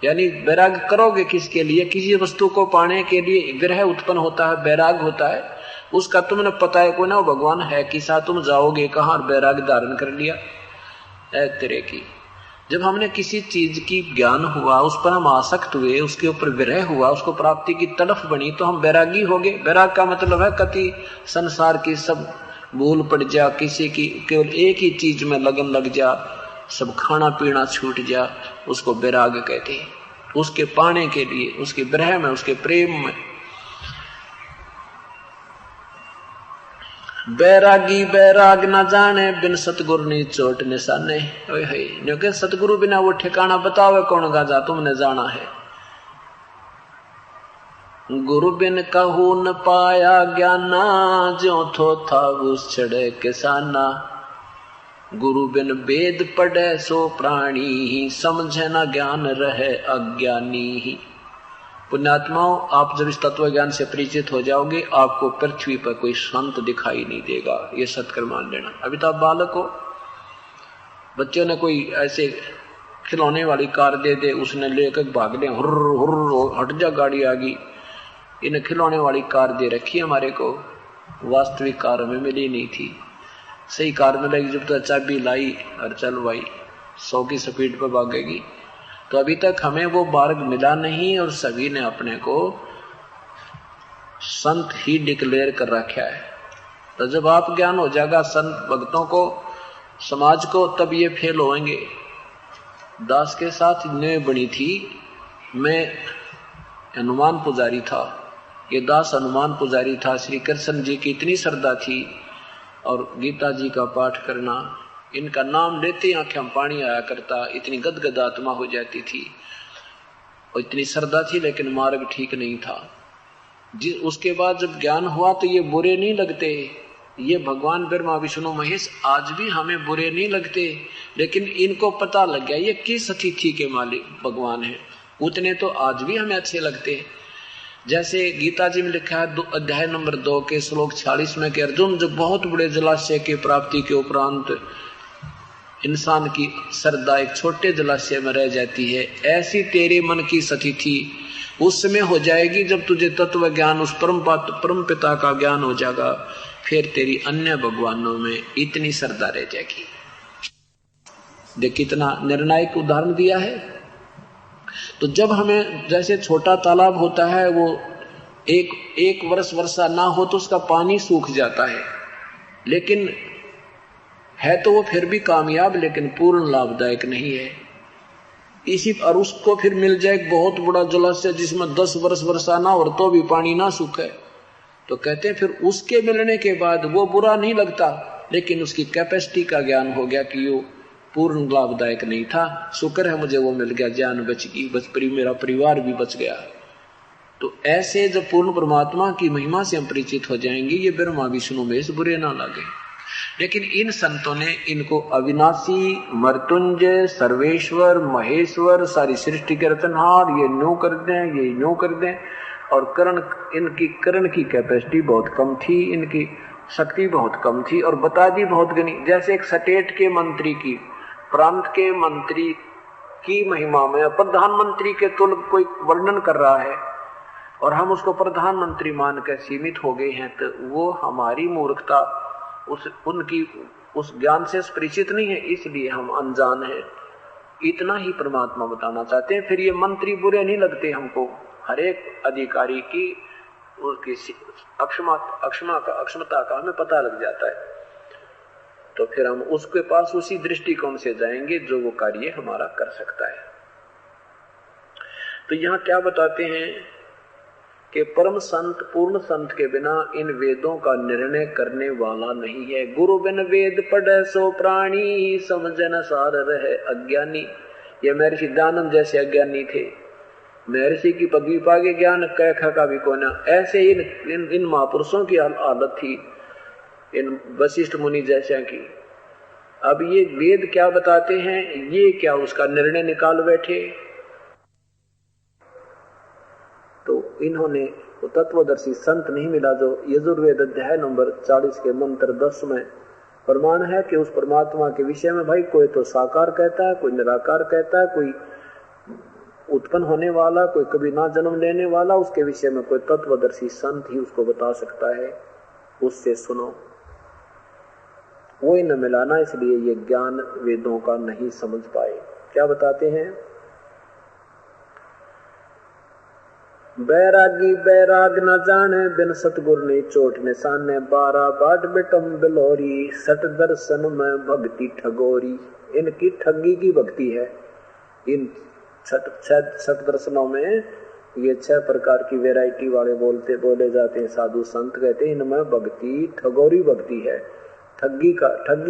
यानी बैराग करोगे किसके लिए? किसी वस्तु को पाने के लिए विरह उत्पन्न होता है, बैराग होता है, उसका तुमने पता है कोई ना, भगवान है किसा, तुम जाओगे कहाँ? बैराग धारण कर लिया है तेरे की। जब हमने किसी चीज की ज्ञान हुआ, उस पर हम आसक्त हुए, उसके ऊपर विरह हुआ, उसको प्राप्ति की तड़फ बनी, तो हम बैरागी हो गए। बैराग का मतलब है कति संसार की सब भूल पड़ जा, किसी की केवल एक ही चीज में लगन लग जा, सब खाना पीना छूट जा, उसको बैराग कहते हैं। उसके पाने के लिए, उसके विरह में, उसके प्रेम में। बैरागी बैराग न जाने, बिन सतगुरु नी चोट निशाने। क्योंकि सतगुरु बिना वो ठिकाना बतावे कौन गाजा, तुमने जाना है। गुरु बिन कहू न पाया ज्ञाना, ज्यों थो था उस छड़े किसाना। गुरु बिन वेद पढ़े सो प्राणी, समझे न ज्ञान रहे अज्ञानी। पुण्यात्माओं, आप जब इस तत्व ज्ञान से परिचित हो जाओगे, आपको पृथ्वी पर कोई संत दिखाई नहीं देगा। ये सत्कर मान लेना। अभी तो आप बालक हो, बच्चों ने कोई ऐसे खिलौने वाली कार दे दे, उसने लेकर भाग ले, हुर्र हुर्र, हट जा गाड़ी आ गई। इन खिलौने वाली कार दे रखी हमारे को, वास्तविक कार में मिली नहीं थी। सही कार में लगी जब तो चाबी लाई और चल भाई 100 की स्पीड पर भागेगी। तो अभी तक हमें वो मार्ग मिला नहीं, और सभी ने अपने को संत ही डिक्लेयर कर रखा है। तो जब आप ज्ञान हो जाएगा संत भक्तों को, समाज को, तब ये फेल होंगे। दास के साथ न्याय बनी थी। मैं हनुमान पुजारी था, ये दास हनुमान पुजारी था। श्री कृष्ण जी की इतनी श्रद्धा थी और गीता जी का पाठ करना, इनका नाम लेते ही आंखें में पानी आया करता, इतनी गदगद आत्मा हो जाती थी और इतनी श्रद्धा थी, लेकिन मार्ग ठीक नहीं था। उसके बाद जब ज्ञान हुआ तो ये बुरे नहीं लगते। ये भगवान ब्रह्मा विष्णु महेश आज भी हमें बुरे नहीं लगते, लेकिन इनको पता लग गया ये किस अतिथि के मालिक भगवान है, उतने तो आज भी हमें अच्छे लगते हैं। जैसे गीता जी में लिखा है अध्याय नंबर 2 के श्लोक 46 में कि अर्जुन, जब बहुत बड़े जलाशय की प्राप्ति के उपरांत इंसान की श्रद्धा एक छोटे जलाशय में रह जाती है, ऐसी तेरे मन की स्थिति उस समय हो जाएगी जब तुझे तत्व ज्ञान, उस परम पिता का ज्ञान हो जाएगा, फिर तेरी अन्य भगवानों में इतनी श्रद्धा रह जाएगी। देख कितना निर्णायक उदाहरण दिया है। तो जब हमें जैसे छोटा तालाब होता है, वो एक वर्ष वर्षा ना हो तो उसका पानी सूख जाता है, लेकिन है तो वो फिर भी कामयाब, लेकिन पूर्ण लाभदायक नहीं है। इसी और उसको फिर मिल जाए एक बहुत बड़ा जलाशय जिसमें 10 वर्ष वर्षा ना हो तो भी पानी ना सूखे, तो कहते हैं फिर उसके मिलने के बाद वो बुरा नहीं लगता, लेकिन उसकी कैपेसिटी का ज्ञान हो गया कि वो पूर्ण लाभदायक नहीं था। शुक्र है मुझे वो मिल गया, जान बच गई, मेरा परिवार भी बच गया। तो ऐसे जब पूर्ण परमात्मा की महिमा से हम परिचित हो जाएंगे, ये ब्रह्मा विष्णु महेश बुरे ना लगे। लेकिन इन संतों ने इनको अविनाशी, मृत्युंजय, सर्वेश्वर, महेश्वर, सारी सृष्टि के रचनहार, ये न्यू कर दें, ये न्यू कर दें। और इनकी करण की कैपेसिटी बहुत कम थी, इनकी शक्ति बहुत कम थी, और बता दी बहुत गनी। जैसे एक स्टेट के मंत्री की, प्रांत के मंत्री की महिमा में प्रधानमंत्री के तुल कोई वर्णन कर रहा है और हम उसको प्रधानमंत्री मान कर सीमित हो गए हैं, तो वो हमारी मूर्खता, उनकी उस ज्ञान से परिचित नहीं है, इसलिए हम अनजान हैं। इतना ही परमात्मा बताना चाहते हैं। फिर ये मंत्री बुरे नहीं लगते हमको, हर एक अधिकारी की उसकी अक्षमता का हमें पता लग जाता है, तो फिर हम उसके पास उसी दृष्टिकोण से जाएंगे जो वो कार्य हमारा कर सकता है। तो यहाँ क्या बताते हैं कि परम संत, पूर्ण संत के बिना इन वेदों का निर्णय करने वाला नहीं है। गुरु बिन वेद पढ़े सो प्राणी, समझे न सार रहे अज्ञानी। ये महर्षि दयानंद जैसे अज्ञानी थे, महर्षि की पदवी पाके ज्ञान कह का भी कोना, ऐसे इन महापुरुषों की हालत थी, इन वशिष्ठ मुनि जैसे की। अब ये वेद क्या बताते हैं, ये क्या उसका निर्णय निकाल बैठे। तो इन्होंने तो तत्वदर्शी संत नहीं मिला जो यजुर्वेद अध्याय नंबर 40 के मंत्र 10 में प्रमाण है कि उस परमात्मा के विषय में भाई कोई तो साकार कहता है, कोई निराकार कहता है, कोई उत्पन्न होने वाला, कोई कभी ना जन्म लेने वाला, उसके विषय में कोई तत्वदर्शी संत ही उसको बता सकता है, उससे सुनो। वो ही न मिलाना, इसलिए ये ज्ञान वेदों का नहीं समझ पाए। क्या बताते हैं? बैरागी बैराग न जाने, बिन सतगुर ने चोट निशाने, 12 बाट बिटम बिलोरी, सट दर्शन में भक्ति ठगोरी। इनकी ठगी की भक्ति है। इन सट दर्शनों में ये 6 प्रकार की वैरायटी वाले बोले जाते हैं साधु संत, कहते हैं इनमें भक्ति ठगोरी भक्ति है, ठगी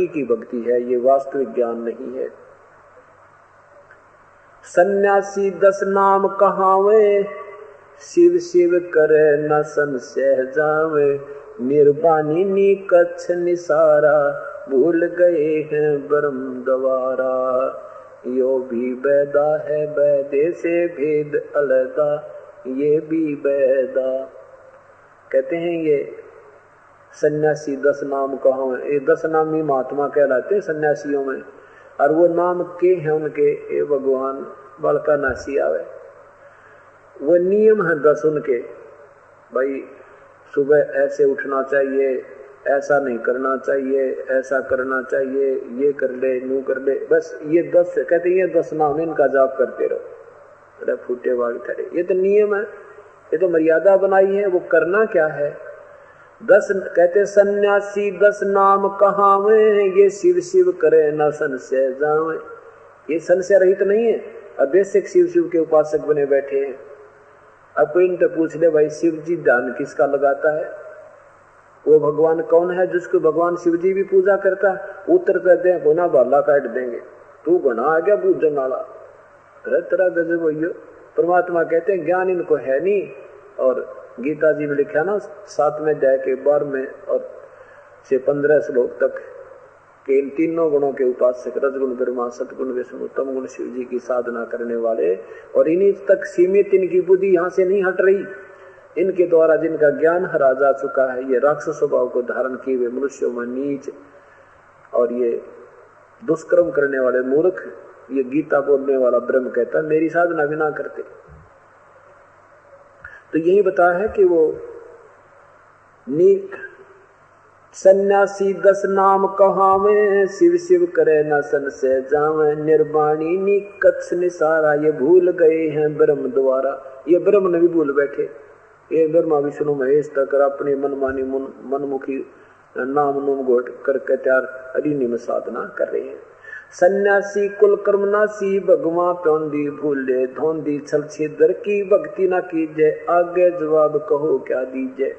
की भक्ति है, ये वास्तविक ज्ञान नहीं है। सन्यासी 10 नाम कहावे, शिव शिव करे न संशय जावे, निर्वाणी नी कच्छ निसारा, भूल गए हैं ब्रह्म द्वारा। यो भी वैदा है वैदे से भेद अलगा, ये भी वैदा। कहते हैं ये सन्यासी 10 नाम कहावे, ये 10 नामी महात्मा कहलाते हैं सन्यासियों में। और वो नाम के हैं उनके, ये भगवान बलका नासी आवे। वो नियम है 10 उनके, भाई सुबह ऐसे उठना चाहिए, ऐसा नहीं करना चाहिए, ऐसा करना चाहिए, ये कर ले, यूं कर ले, बस ये 10 कहते हैं ये 10 नाम, इनका जाप करते रहो। अरे फूटे वाग ठहरे, ये तो नियम है, ये तो मर्यादा बनाई है। वो करना क्या है? 10 कहते सन्यासी 10 नाम कहावे, ये शिव शिव करे न संशय जावे। ये संशय रहित नहीं है। अब बेसिक शिव शिव के उपासक बने बैठे हैं। अब कोई इनसे पूछ ले भाई शिव जी ध्यान किसका लगाता है? वो भगवान कौन है जिसको भगवान शिव जी भी पूजा करता है? उत्तर कहते हैं गुना बाला काट देंगे, तू गुना आ गया पूजन वाला। तरह गजब भैया। परमात्मा कहते हैं ज्ञान इनको है नहीं। और गीता जी में लिखा ना 7वें अध्याय के 12वें और से 15 श्लोक तक कि इन तीनों गुणों के उपासक, रजगुण ब्रह्मा, सतगुण विष्णु, तम गुण शिव जी की साधना करने वाले, और इन्हीं तक सीमित इनकी बुद्धि यहाँ से नहीं हट रही। इनके द्वारा जिनका ज्ञान हरा जा चुका है, ये राक्षस स्वभाव को धारण किए हुए मनुष्यों में नीच और ये दुष्कर्म करने वाले मूर्ख, ये गीता बोलने वाला ब्रह्म कहता है मेरी साधना भी ना करते। तो यही बताया है कि वो नीक सन्यासी 10 नाम कहावे, शिव शिव करे न संशय जावे, निर्वाणी नी कच्छ निसारा, ये भूल गए हैं ब्रह्म द्वारा। ये ब्रह्म ने भी भूल बैठे। ये ब्रह्मा विष्णु महेश तक अपनी मनमानी मनमुखी नाम नुम गोट करके त्यार अरिनी में साधना कर रहे हैं। सन्यासी कुल कर्मनासी, भगवा प्योंदी भूले धोंदी, छल छिदर की भक्ति ना कीजे, आगे जवाब कहो क्या दीजे।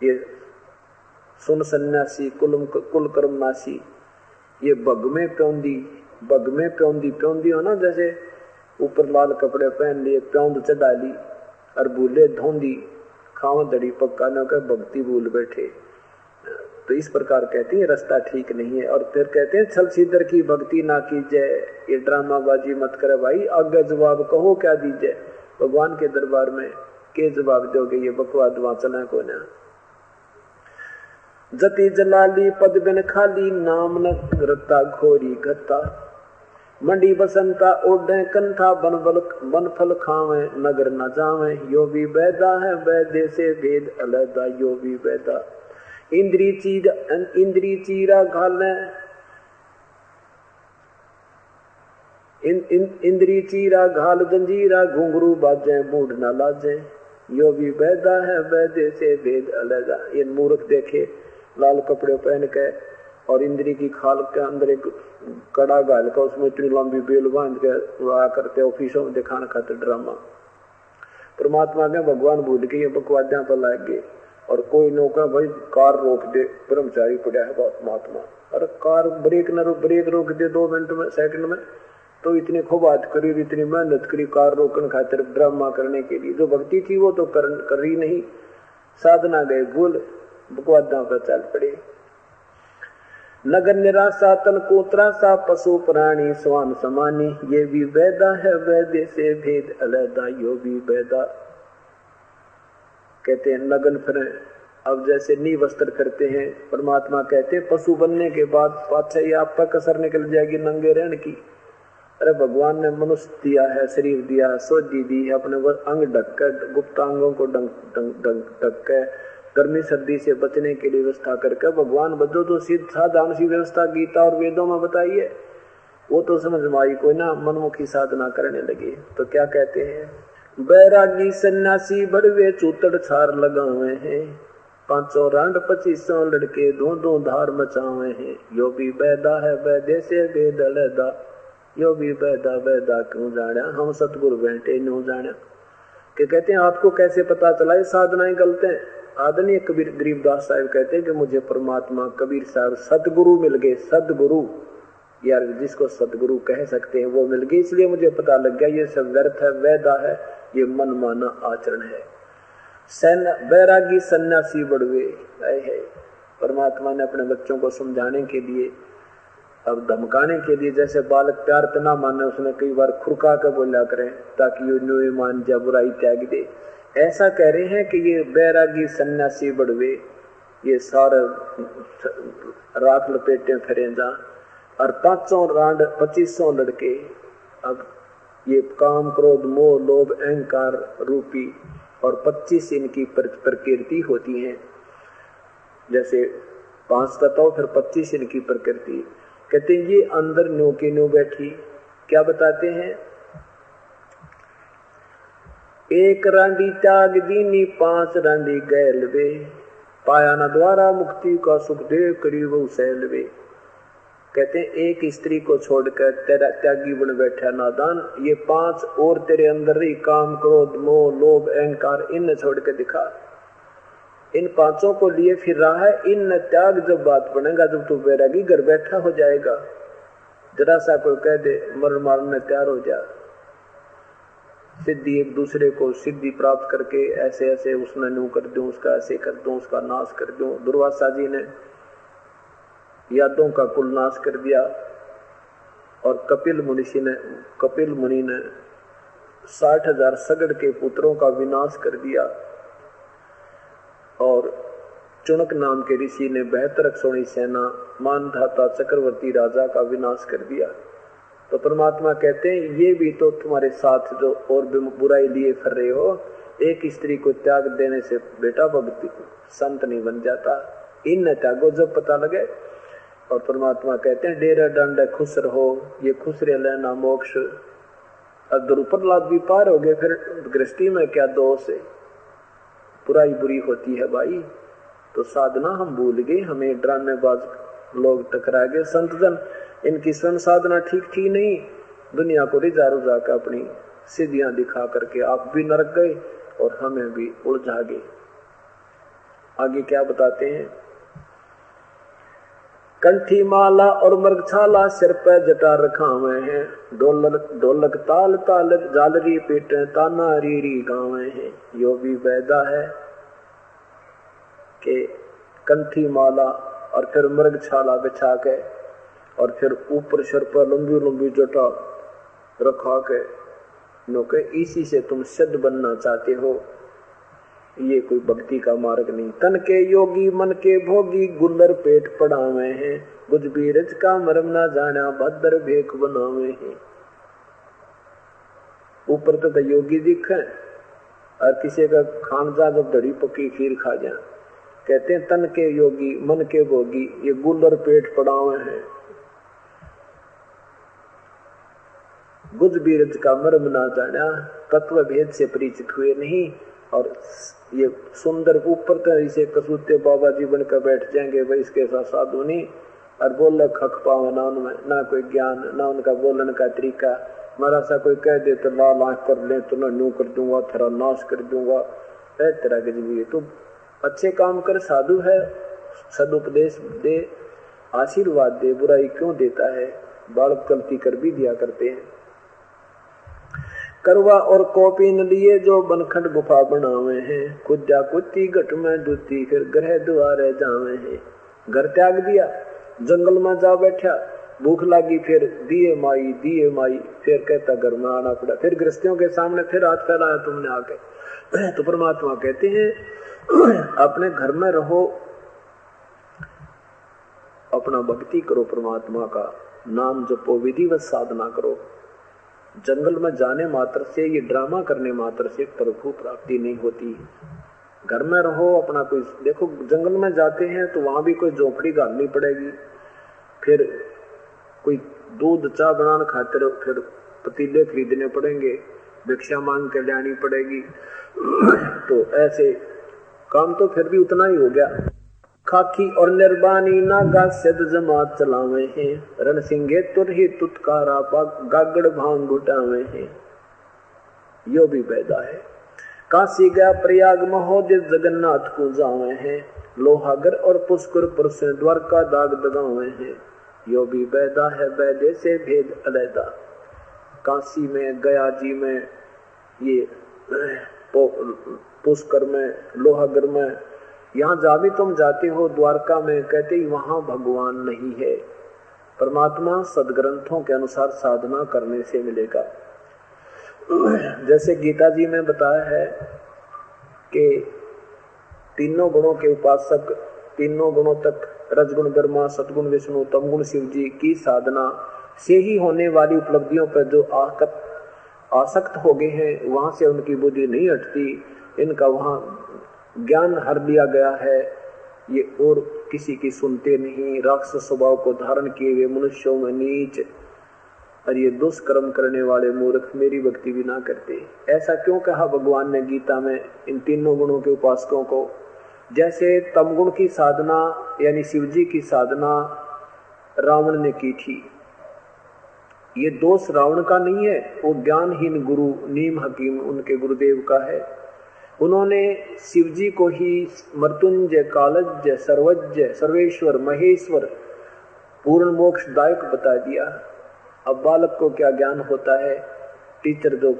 ये सुन सन्यासी कुल कर्मनासी, ये बग में प्योंदी हो ना, जैसे ऊपर लाल कपड़े पहन लिए, प्योंद चढ़ा ली, और भूले धोंदी खाव दड़ी पक्का न कर भक्ति भूल बैठे। तो इस प्रकार कहते हैं रास्ता ठीक नहीं है। और फिर कहते हैं छल सीधर की भक्ति ना कीजिए, ये ड्रामाबाजी मत करे भाई, आगे जवाब कहो क्या दीजिए। भगवान के दरबार में के जवाब दोगे? ये बकवाद वहां चला को ना। जति जलाली पद बिन खाली, नाम न रता घोरी घता, मंडी बसंता ओढ़े कंठा, बन फल खावे नगर न जावे, यो भी वैदा है वैदे से भेद अलगा, यो भी वैदा। इंद्री चीरा घाले, इंद्री चीरा घाल जंजीरा, घुंघरू बाजे मूड न लाजे, यो भी वैदा है वैदे से भेद अलगा। ये मूर्ख देखे लाल कपड़े पहन के और इंद्री की खाल के अंदर एक कड़ा गाल का, उसमें इतनी लंबी बेल बांध के आ करते ऑफिसों में दिखाने खाते ड्रामा। परमात्मा के भगवान भूल के ये बकवादियां पर लाग गए। और कोई नौका भाई कार रोक दे, ब्रह्मचारी पड़ा है महात्मा, अरे कार ब्रेक रोक दे 2 मिनट में सेकंड में, तो इतनी खूब बात करी, इतनी मेहनत करी कार रोकने खातिर ड्रामा करने के लिए। जो भक्ति थी वो तो कर ही नहीं, साधना गए भूल, बकवादियां पर चल पड़े। नगर निराशा तन को त्रासा, पशु प्राणी स्वान समानी, ये भी वैदा है वैदे से भेद अलगा, यो भी वैदा। कहते हैं नगन फिर, अब जैसे नी वस्त्र करते हैं, परमात्मा कहते हैं पशु बनने के बाद पाछे ये आप पर कसर निकल जाएगी नंगे रहने की। अरे भगवान ने मनुष्य दिया है, शरीर दिया है, सोजी दी है, अपने अंग ढक कर, गुप्तांगों को ढक कर, गर्मी सर्दी से बचने के लिए व्यवस्था करके भगवान बदो तो साधारण सी व्यवस्था गीता और वेदों में बताइए। वो तो समझ में आई कोई ना, मनमुखी साधना करने लगे। तो क्या कहते हैं, बैरागी सन्यासी बड़वे चूतड़ छार लगावे हैं, 500 रांड 2500 लड़के दो धार मचावे हैं। यो भी बैदा है बैदे से बेदलदा, यो भी बैदा बैदा क्यों जाना, हम सतगुरु बैठे न्यू जाना। कि कहते हैं आपको कैसे पता चला ये साधनाएं गलत है। आदरणीय कबीर गरीबदास साहब कहते हैं कि मुझे परमात्मा कबीर साहब सतगुरु मिल गए। सतगुरु यार जिसको सतगुरु कह सकते हैं वो मिल गए, इसलिए मुझे पता लग गया ये सब व्यर्थ है, वैदा है, ये मनमाना आचरण है। बैरागी सन्यासी बड़वे है। परमात्मा ने अपने बच्चों को समझाने के लिए, अब धमकाने के लिए, जैसे बालक प्यार पे ना माने उसने कई बार खुरका कर बोला करें ताकि ये न्यू मान जा, बुराई त्याग दे। ऐसा कह रहे हैं कि ये बैरागी सन्यासी बड़वे ये सारे राख लपेटे फिरे जा, और 500 रांड 2500 लड़के। अब ये काम क्रोध मोह लोभ अहंकार रूपी और 25 इनकी प्रकृति होती है। जैसे 5 तत्व फिर 25 इनकी प्रकृति। कहते हैं ये अंदर न्यू की न्यू बैठी। क्या बताते हैं, एक रांडी त्याग दीनी 5 रांडी गैल वे, पाया न द्वारा मुक्ति का सुख दे करीब सैल वे। कहते हैं एक स्त्री को छोड़कर तेरा त्यागी बन बैठा नादान, ये 5 और तेरे अंदर ही काम क्रोध मोह लोभ अहंकार इन छोड़ के दिखा। इन 5 को लिए फिर रहा है, इन त्याग जब बात बनेगा, जब तू बैरागी घर बैठा हो जाएगा, जरा सा कोई कह दे मर मारने तैयार हो जा। सिद्धि एक दूसरे को सिद्धि प्राप्त करके ऐसे ऐसे उसने न्यू कर दूं, उसका ऐसे कर दूं, उसका नाश कर दूं। दुर्वासा जी ने यादों का कुल नाश कर दिया और कपिल मुनि ने 60,000 सगड़ के पुत्रों का विनाश कर दिया और चुनक नाम के ऋषि ने 72 सोनी सेना मानधाता चक्रवर्ती राजा का विनाश कर दिया। तो परमात्मा कहते हैं ये भी तो तुम्हारे साथ जो और भी बुराई लिए फिर रहे हो, एक स्त्री को त्याग देने से बेटा भक्ति संत नहीं बन जाता, इन त्यागो जब पता लगे। और परमात्मा कहते हैं डेरा डंड खुश रहो, ये खुश रह लेना मोक्ष। अगर ऊपर लाद भी पार हो गए फिर गृहस्थी में क्या दोष है, बुराई बुरी होती है भाई। तो साधना हम भूल गए, हमें ड्रामेबाज लोग टकरा गए। संत जन इनकी स्वयं साधना ठीक थी नहीं, दुनिया को रिझा रुझा कर अपनी सिद्धियां दिखा करके आप भी नरक गए और हमें भी उलझा गए। आगे क्या बताते हैं, कंठी माला और मृगछाला सिर पर जटा रखावे हैं, ढोलक ताल ताल जालरी पीट ताना रीरी गावे हैं। यो भी वैदा है कि कंठी माला और फिर मृगछाला बिछा के और फिर ऊपर सिर पर लंबी लंबी जटा रखा के नोके, इसी से तुम सिद्ध बनना चाहते हो, ये कोई भक्ति का मार्ग नहीं। तन के योगी मन के भोगी गुल्लर पेट पड़ावे हैं, गुज बीरज का मरम ना जाना भद्र भेख बनावे हैं। ऊपर तो योगी दिखे और किसी का खान जा जब दड़ी पकी खीर खा जा। कहते हैं तन के योगी मन के भोगी ये गुल्लर पेट पड़ावे हैं, गुज बीरज का मरम ना जाना, तत्व भेद से परिचित हुए नहीं। और ये सुंदर ऊपर तो इसे कसूते बाबा जी बनकर बैठ जाएंगे भाई, इसके साथ साधु नहीं और बोल खक पावे ना उनमें, ना कोई ज्ञान ना उनका बोलने का तरीका। मारा सा कोई कह दे तो ला लाख कर ले तो ना न्यू कर दूंगा, तेरा नाश कर दूंगा, ऐ तेरा गजबी। तो अच्छे काम कर, साधु है, सदुपदेश दे, आशीर्वाद दे, बुराई क्यों देता है। बालक गलती कर भी दिया करते हैं। करवा और कॉपी न लिए जो बनखंड गुफा बनावे हैं, कुद्या कुत्ती घट में दूती फिर ग्रह द्वारे जावे हैं। घर त्याग दिया, जंगल में जा बैठा, भूख लगी फिर दिए माई, फिर कहता घर में आना पड़ा, फिर गृहस्थियों के सामने फिर हाथ फैलाया तुमने आके। तो परमात्मा कहते हैं अपने घर में रहो, अपना भक्ति करो, परमात्मा का नाम जपो, विधिवत साधना करो। जंगल में जाने मात्र से, ये ड्रामा करने मात्र से प्रभु प्राप्ति नहीं होती। घर में रहो अपना, कोई देखो जंगल में जाते हैं तो वहां भी कोई झोपड़ी गालनी पड़ेगी, फिर कोई दूध चाय बनाने खातिर फिर पतीले खरीदने पड़ेंगे, भिक्षा मांग के लानी पड़ेगी। तो ऐसे काम तो फिर भी उतना ही हो गया। खाकी और निर्बानी नागा सिद्ध जमात चलावे हैं, रण सिंगे तुरही तुतकारा गागड़ भांग घुटावे हैं। यो भी पैदा है। काशी गया प्रयाग महोदय जगन्नाथ को जावे हैं, लोहागर और पुष्कर पर से द्वारका दाग दगावे हैं। यो भी पैदा है वैदे से भेद अलैदा। काशी में, गया जी में, ये पुष्कर में, लोहागर में, यहाँ जहाँ भी तुम जाते हो, द्वारका में, कहते ही वहां भगवान नहीं है। परमात्मा सदग्रंथों के अनुसार साधना करने से मिलेगा। जैसे गीता जी में बताया है कि तीनों गुणों के उपासक, तीनों गुणों तक, रजगुण ब्रह्मा, सतगुण विष्णु, तमगुण शिव जी की साधना से ही होने वाली उपलब्धियों पर जो आसक्त हो गए हैं, वहां से उनकी बुद्धि नहीं हटती। इनका वहां ज्ञान हर लिया गया है, ये और किसी की सुनते नहीं। राक्षस स्वभाव को धारण किए हुए मनुष्यों में नीच और ये दुष्कर्म करने वाले मूर्ख मेरी भक्ति भी ना करते। ऐसा क्यों कहा भगवान ने गीता में इन तीनों गुणों के उपासकों को? जैसे तमगुण की साधना यानी शिवजी की साधना रावण ने की थी, ये दोष रावण का नहीं है, वो ज्ञानहीन गुरु नीम हकीम उनके गुरुदेव का है। उन्होंने शिवजी को ही मृत्युंजय, कालज्ञ, सर्वज्ञ, सर्वेश्वर, महेश्वर, पूर्ण मोक्षदायक बता दिया। अब बालक को क्या ज्ञान होता है? टीचर जो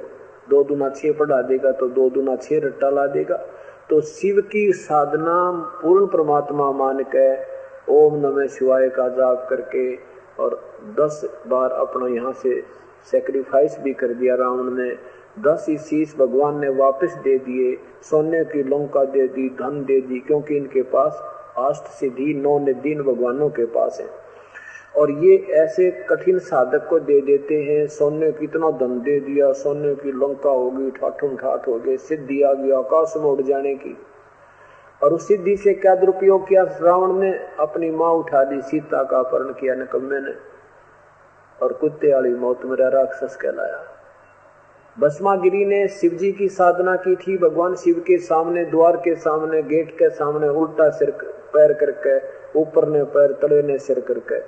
2 दूना 6 पढ़ा देगा तो 2 दूना 6 रट्टा ला देगा। तो शिव की साधना पूर्ण परमात्मा मान के ओम नमः शिवाय का जाप करके और 10 बार अपना यहाँ से सैक्रिफाइस भी कर दिया रावण ने। 10 ही शीश भगवान ने वापस दे दिए, सोने की लंका दे दी, धन दे दी, क्योंकि इनके पास अष्ट सिद्धि 9 निधि भगवानों के पास है। और ये ऐसे कठिन साधक को दे देते हैं, सोने की इतना धन दे दिया, सोने की लंका होगी, ठाठुम ठाठ हो गए, सिद्धि आ गई आकाश में उड़ जाने की। और उस सिद्धि से क्या दुरुपयोग किया रावण ने? अपनी माँ उठा दी, सीता का अपहरण किया निकम्मे ने, और कुत्ते वाली मौत मेरा राक्षस कहलाया। भस्मागिरी ने शिवजी की साधना की थी, भगवान शिव के सामने, द्वार के सामने, गेट के सामने उल्टा सिर पैर करके, ऊपर ने पैर तले ने सिर करके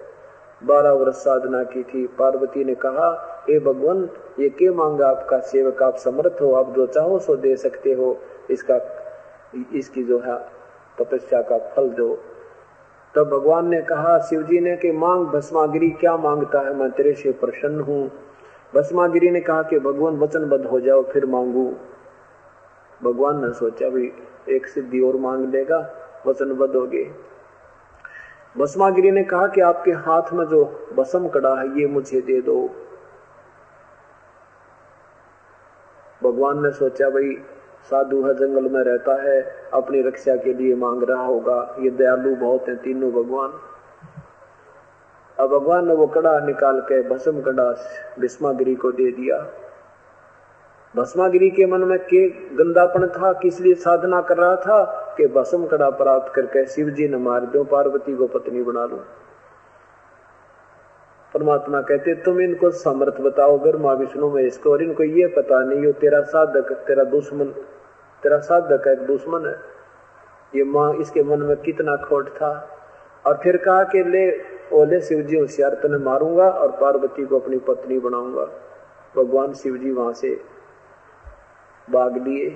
12 वर्ष साधना की थी। पार्वती ने कहा, हे भगवान, ये क्या मांगा आपका सेवक, आप समर्थ हो, आप जो चाहो सो दे सकते हो, इसकी जो है तपस्या का फल दो। तब भगवान ने कहा शिवजी ने कि मांग भस्मागिरी, क्या मांगता है, मैं तेरे से प्रसन्न हूँ। भस्मागिरी ने कहा कि भगवान वचनबद्ध हो जाओ फिर मांगू। भगवान ने सोचा भी एक सिद्धि और मांग लेगा, वचनबद्ध हो गए। भस्मागिरी ने कहा कि आपके हाथ में जो भस्म कड़ा है ये मुझे दे दो। भगवान ने सोचा भाई साधु है, जंगल में रहता है, अपनी रक्षा के लिए मांग रहा होगा, ये दयालु बहुत हैं तीनों भगवान। अब भगवान ने वो कड़ा निकाल के भस्म कड़ा भस्मागिरी को दे दिया। भस्मागिरी के मन में के गंदापन था, किस लिए साधना कर रहा था कि भस्म कड़ा प्राप्त करके शिव जी ने मार दो, पार्वती को पत्नी बना लो। परमात्मा कहते तुम इनको समर्थ बताओ ब्रह्मा विष्णु में इसको, और इनको ये पता नहीं हो तेरा साधक तेरा दुश्मन, तेरा साधक एक दुश्मन है। ये माँ इसके मन में कितना खोट था। और फिर कहा कि ले ओले शिव जी होशियार, तने मारूंगा और पार्वती को अपनी पत्नी बनाऊंगा। भगवान शिव जी वहां से भाग लिए।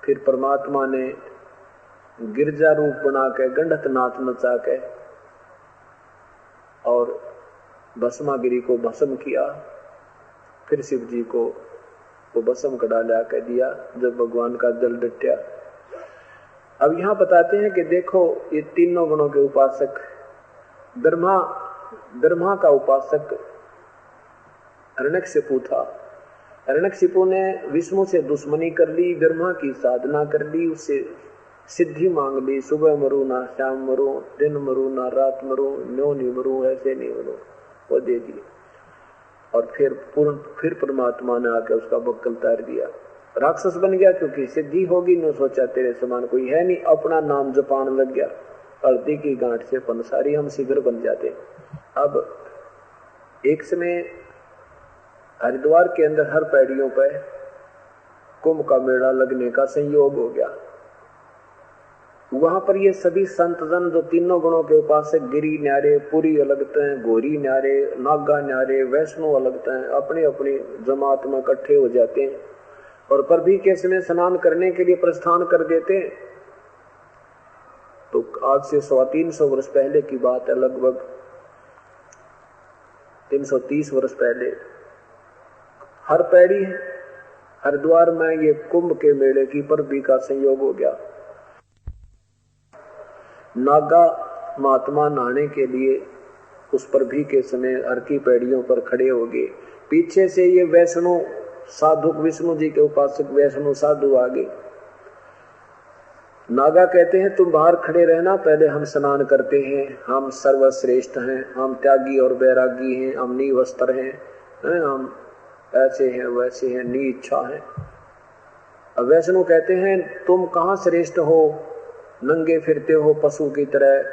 फिर परमात्मा ने गिरजा रूप बना के गंडत नाच नचा के और भस्मागिरी को भस्म किया। फिर शिव जी को वो भस्म कड़ा ला के दिया जब भगवान का जल डटया। अब यहाँ बताते हैं कि देखो ये तीनों गुणों के उपासक, ब्रह्मा का उपासक हिरण्यकशिपु था। हिरण्यकशिपु ने विष्णु से दुश्मनी कर ली, ब्रह्मा की साधना कर ली, उससे सिद्धि मांग ली, सुबह मरू ना शाम मरू, दिन मरू ना रात मरू, न्यो नहीं मरू, ऐसे नहीं मरू, वो दे दी। और फिर परमात्मा ने आके उसका बक्कल तार दिया, राक्षस बन गया क्योंकि सिद्धि होगी। न सोचा तेरे समान कोई है नहीं, अपना नाम जपान लग गया, हल्दी की गांठ से पंसारी हम शीघ्र बन जाते। अब एक समय हरिद्वार के अंदर हर पैड़ियों पर कुंभ का मेला लगने का संयोग हो गया। वहां पर ये सभी संत जन जो तीनों गुणों के उपासक, गिरी न्यारे, पुरी अलगते हैं, गोरी न्यारे, नागा न्यारे, वैष्णव अलगते हैं, अपनी अपनी जमात में इकट्ठे हो जाते हैं और परभी के समय स्नान करने के लिए प्रस्थान कर देते हैं। तो आज से 350 वर्ष पहले की बात है, लगभग 330 वर्ष पहले हर पैड़ी हरिद्वार में ये कुंभ के मेले की परभी का संयोग हो गया। नागा महात्मा नहाने के लिए उस परभी के समय हर की पैड़ियों पर खड़े हो गए। पीछे से ये वैष्णव साधु, विष्णु जी के उपासक वैष्णव साधु आ गए। नागा कहते हैं तुम बाहर खड़े रहना, पहले हम स्नान करते हैं, हम सर्वश्रेष्ठ हैं, हम त्यागी और बैरागी हैं, हम निवस्त्र हैं, हम ऐसे हैं वैसे हैं, नी इच्छा है। अब वैष्णव कहते हैं तुम कहाँ श्रेष्ठ हो, नंगे फिरते हो पशु की तरह,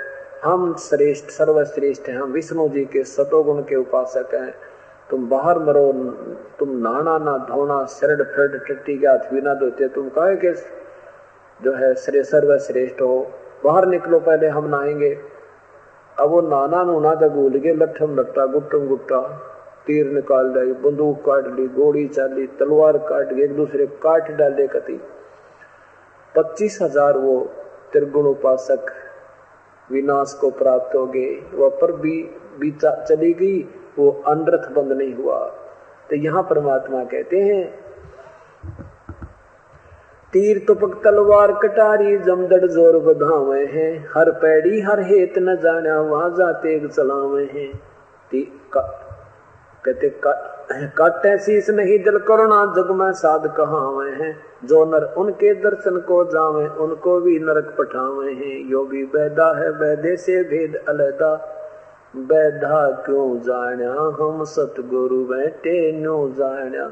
हम श्रेष्ठ सर्वश्रेष्ठ हैं, हम विष्णु जी के सतोगुण के उपासक हैं, तुम बाहर मरो, तुम नहाना ना धोना, शरण फ्रड टट्टी के हाथ भी ना धोते, तुम कहे के जो है सर्वश्रेष्ठ हो, बाहर निकलो पहले हम नहाएंगे। अब वो नाना नूना तो भूल गए, लट्ठम लट्टा गुट्टम गुट्टा, तीर निकाल ली, बंदूक काट ली, गोली चाली, तलवार काट ली, एक दूसरे काट डाले कति। 25,000 वो त्रिगुण उपासक विनाश को प्राप्त हो गए। वह पर भी चली गई, वो अनर्थ बंद नहीं हुआ। तो यहाँ परमात्मा कहते हैं तीर तुपक तलवार कटारी जमदड़ जोर बधावे हैं, हर पैड़ी हर हेत न जाना वहां जाते चलावे हैं। कहते काटे शीस नहीं दिल करुणा जग में साध कहावे हैं, जो नर उनके दर्शन को जावे उनको भी नरक पठावे हैं। यो भी बैदा है बैदे से भेद अलैदा, बैधा क्यों जाना हम सतगुरु बैठे नो जाना।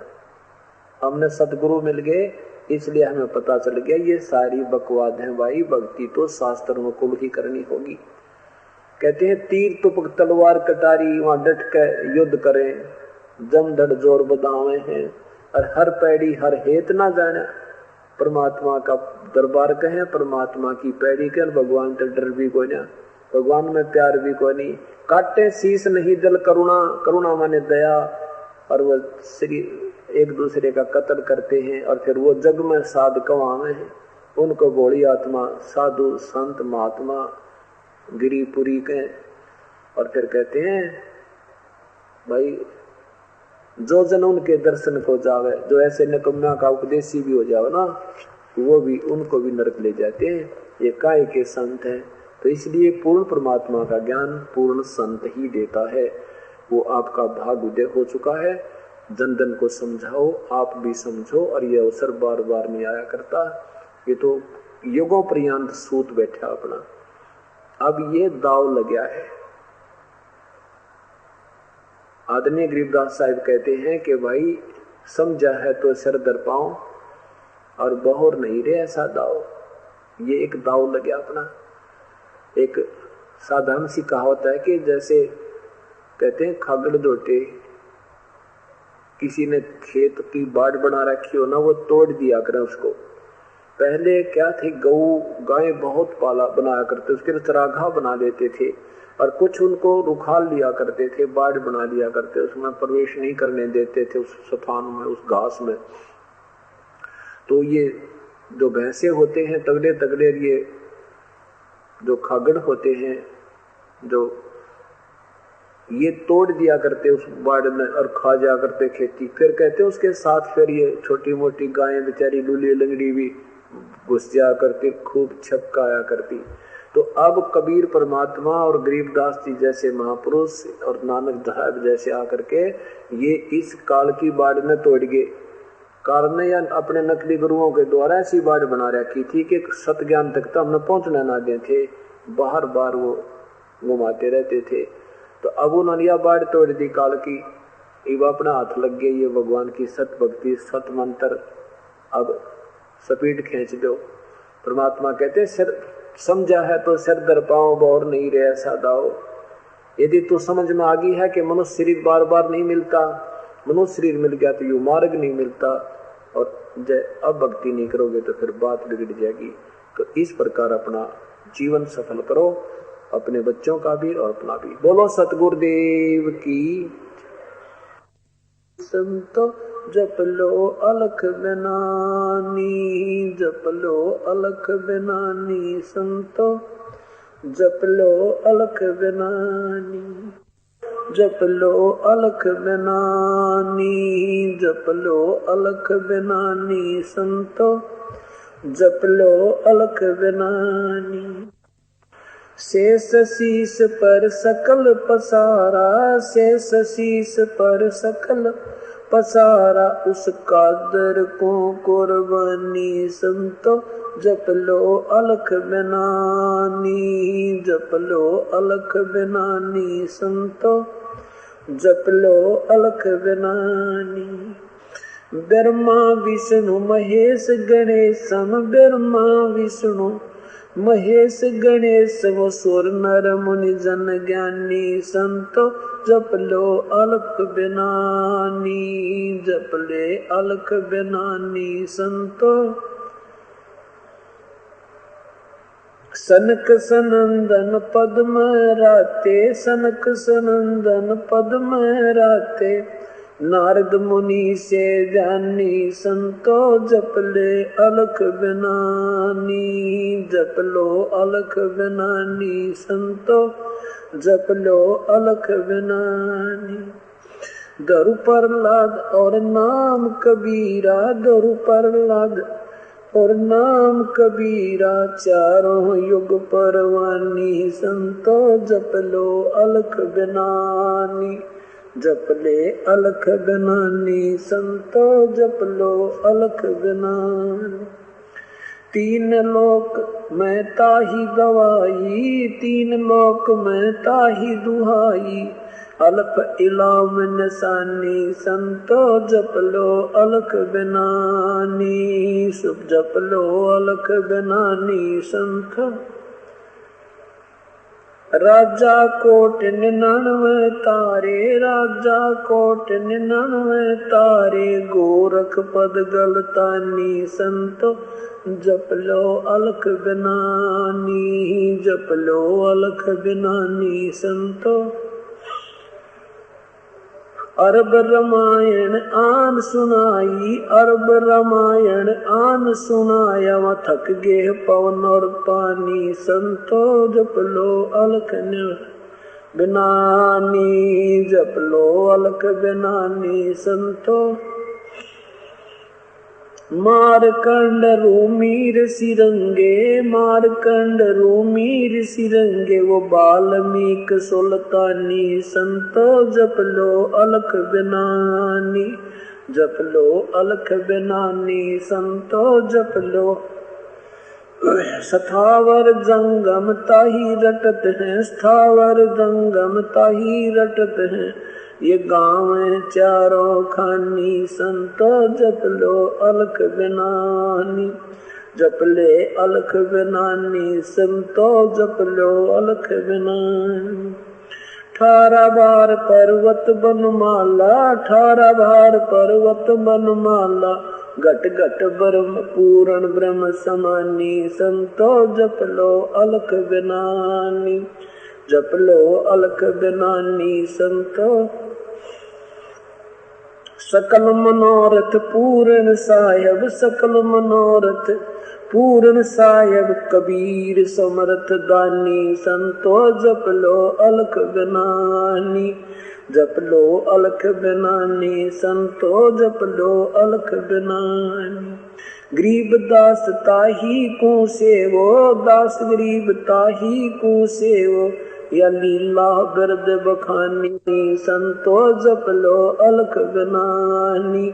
हमने सतगुरु मिल गए इसलिए हमें पता चल गया ये सारी बकवाद है भाई, भक्ति तो शास्त्रों को ही करनी होगी। कहते हैं तीर तुपक तलवार कटारी वहां डट कर युद्ध करें, जमधड़ जोर बदावे हैं, और हर पैड़ी हर हेत ना जाना। परमात्मा का दरबार कहे, परमात्मा की पैड़ी के, भगवान तो डर भी कोई ना, भगवान में प्यार भी कोई नहीं। काटे शीस नहीं दिल करुणा, करुणा माने दया, और वह श्री एक दूसरे का कत्ल करते हैं और फिर वो जग में साध कवावे हैं। उनको बोली आत्मा साधु संत महात्मा गिरिपुरी के, और फिर कहते हैं भाई जो जन उनके दर्शन को जावे, जो ऐसे निकम्मा का उपदेशी भी हो जावे ना, वो भी उनको भी नरक ले जाते हैं। ये काय के संत हैं। तो इसलिए पूर्ण परमात्मा का ज्ञान पूर्ण संत ही देता है। वो आपका भाग उदय हो चुका है। जन जन को समझाओ, आप भी समझो, और ये अवसर बार बार नहीं आया करता। ये तो युगों पर्यंत सूत बैठा अपना, अब ये दाव लग गया है। आदरणीय गरीबदास साहिब कहते हैं कि भाई समझा है तो सिर दर पाओ, और बहुर नहीं रे ऐसा दाव। ये एक दाव लग गया अपना। एक साधारण सी कहावत है कि जैसे कहते हैं खागड़ दोटे, किसी ने खेत की बाड़ बना रखी हो ना, वो तोड़ दिया करे उसको। पहले क्या थे, गऊ गाय बहुत पाला बनाया करते, उसके चरागाह बना देते थे, और कुछ उनको रुखाल लिया करते थे, बाड़ बना लिया करते, उसमें प्रवेश नहीं करने देते थे, उस स्थान में, उस घास में। तो ये जो भैंसे होते हैं तगड़े तगड़े, ये जो खागड़ होते हैं, जो ये तोड़ दिया करते उस बाड़ में और खा जा करते खेती। फिर कहते उसके साथ फिर ये छोटी मोटी गायें बेचारी लूली लंगड़ी भी घुस जा करती, खूब छपकाया करती। तो अब कबीर परमात्मा और गरीबदास जी जैसे महापुरुष और नानक साहब जैसे आकर के ये इस काल की बाड़ में तोड़ गए। कारण ने या अपने नकली गुरुओं के द्वारा ऐसी बाड़ बना रखी थी कि सत ज्ञान तक तो हमने पहुंचना ना दे थे, बार बार वो घुमाते रहते थे। तो अब उन्होंने यह बाढ़ तोड़ दी काल की, अब अपना हाथ लग गई ये भगवान की सत भक्ति सत मंत्र, अब स्पीड खींच दो। परमात्मा कहते सिर समझा है तो सिर दर पाओ, और नहीं रे ऐसा दाओ। यदि तो समझ में आ गई है कि मनुष्य शरीर बार बार नहीं मिलता, मनुष्य शरीर मिल गया तो यू मार्ग नहीं मिलता, और अब भक्ति नहीं करोगे तो फिर बात बिगड़ जाएगी। तो इस प्रकार अपना जीवन सफल करो, अपने बच्चों का भी और अपना भी। बोलो सतगुरुदेव की। संतो जप लो अलख बेनानी, जप लो अलख बेनानी, संतो जप लो अलख बेनानी, जप लो अलख बेनानी, जप लो अलख बेनानी, संतो जप लो अलख बेनानी। शेष शीस पर सकल पसारा, शेष शीस पर सकल पसारा, उस कादर को कुर्बानी, संतो जप लो अलख बेनानी, जप लो अलख बेनानी, संतो जप लो अलख बेनानी। ब्रह्मा विष्णु महेश गणेश सम, ब्रह्मा विष्णु महेश गणेश वो सुर नर मुनि जन ज्ञानी, संतो जप लो अलख बेनानी, जप ले अलख बेनानी, संतो सनक सनंदन पद्म राते, सनक सनंदन पद्म राते, नारद मुनि से जानी, संतो जप ले अलख बेनानी, जप लो अलख बेनानी, संतो जप लो अलख बेनानी। दरु प्रहलाद और नाम कबीरा, दरु प्रहलाद और नाम कबीरा, चारों युग परवानी, संतो जप लो अलख बेनानी, जप ले अलख बेनानी, संतो जप लो अलख बेनानी। तीन लोक में ताही गवाई, तीन लोक में ताही दुहाई, अलफ इलाम निशानी, संतो जप लो अलख बेनानी, सुख जप लो अलख बेनानी, संतो राजा कोट 99 तारे, राजा कोट 99 तारे, गोरख पद गलतानी, संतो जप लो अलख बेनानी, जप लो अलख बेनानी, संतो अरब रामायण आन सुनाई, अरब रामायण आन सुनाया, वह थक गे पवन और पानी, संतो जप लो अलख बेनानी, जप लो अलख बेनानी, संतो मारकंड रूमीर सिरंगे, मारकंड रूमीर सिरंगे, वो बाल्मीक सुल्तानी, संतो जप लो अलख बेनानी, जप लो अलख बेनानी, संतो जप लो। स्थावर जंगम ताही रटत हैं, स्थावर जंगम ताही रटत हैं, ये गाँव चारों खानी, संतो जप लो अलख बेनानी, जप ले अलख बेनानी, संतो जप लो अलख बेनानी। 18 बार पर्वत बनमाला, 18 बार पर्वत बनमाला, घट घट ब्रह्म पूर्ण ब्रह्म समानी, संतो जप लो अलख बेनानी, जप लो अलख बेनानी, संतो सकल मनोरथ पूर्ण साहेब, सकल मनोरथ पूर्ण साहेब, कबीर समर्थ दानी, संतो जप लो अलख बेनानी, जप लो अलख बेनानी, संतो जप लो अलख बेनानी। गरीब दास ताही को सेवो, दास गरीब ताही को सेवो, या लीला बिरद बखानी, संतो जप लो अलख बेनानी,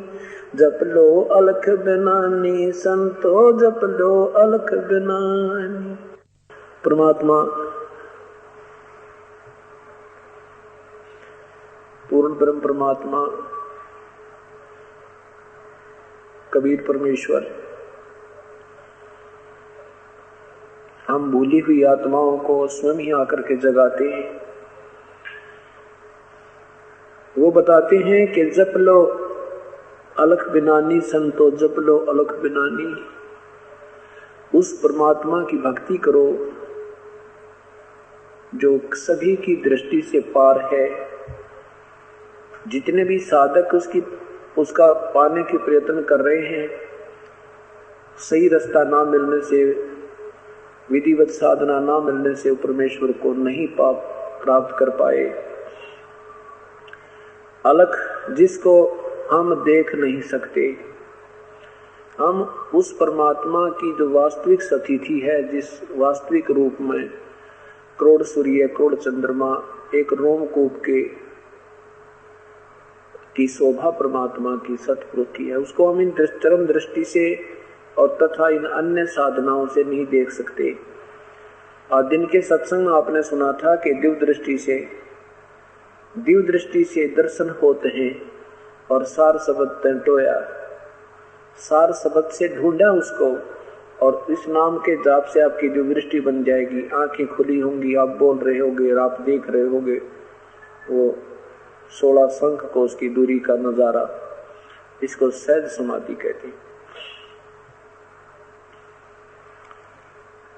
जप लो अलख बेनानी, संतो जप लो अलख बेनानी। परमात्मा पूर्ण ब्रह्म परमात्मा कबीर परमेश्वर हम भूली हुई आत्माओं को स्वयं ही आकर के जगाते हैं। वो बताते हैं कि जप लो अलख बिनानी संतो, जप लो अलख बिनानी। उस परमात्मा की भक्ति करो जो सभी की दृष्टि से पार है। जितने भी साधक उसका पाने के प्रयत्न कर रहे हैं, सही रास्ता ना मिलने से, विधिवत साधना ना मिलने से परमेश्वर को नहीं प्राप्त कर पाए। अलख जिसको हम देख नहीं सकते, हम उस परमात्मा की जो वास्तविक स्थिति है, जिस वास्तविक रूप में करोड़ सूर्य करोड़ चंद्रमा एक रोमकूप की शोभा परमात्मा की सतपुरुष की है, उसको हम इन चरम दृष्टि से और तथा इन अन्य साधनाओं से नहीं देख सकते। आज दिन के सत्संग में आपने सुना था कि दिव्य दृष्टि से दर्शन होते हैं और सार शब्द टंटोया, सार शब्द से ढूंढा उसको और इस नाम के जाप से आपकी जो दृष्टि बन जाएगी, आंखें खुली होंगी, आप बोल रहे होगे और आप देख रहे होगे वो 16 शंख को उसकी दूरी का नजारा। इसको सहज समाधि कहते हैं।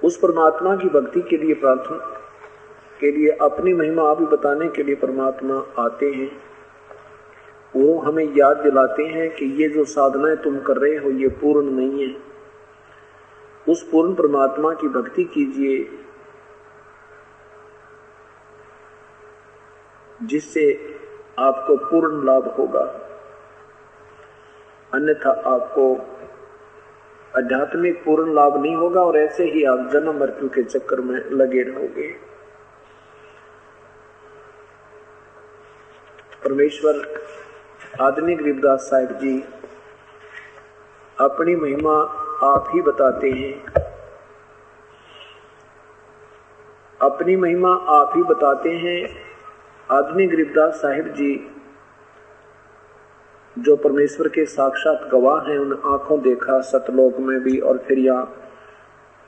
उस परमात्मा की भक्ति के लिए, प्रार्थना के लिए, अपनी महिमा भी बताने के लिए परमात्मा आते हैं। वो हमें याद दिलाते हैं कि ये जो साधनाएं तुम कर रहे हो ये पूर्ण नहीं है। उस पूर्ण परमात्मा की भक्ति कीजिए जिससे आपको पूर्ण लाभ होगा, अन्यथा आपको आध्यात्मिक पूर्ण लाभ नहीं होगा और ऐसे ही आप जन्म मृत्यु के चक्कर में लगे रहोगे। परमेश्वर आदरणीय गरीबदास साहिब जी अपनी महिमा आप ही बताते हैं, अपनी महिमा आप ही बताते हैं। आदरणीय गरीबदास साहिब जी जो परमेश्वर के साक्षात गवाह हैं, उन आंखों देखा सतलोक में भी और फिर यहाँ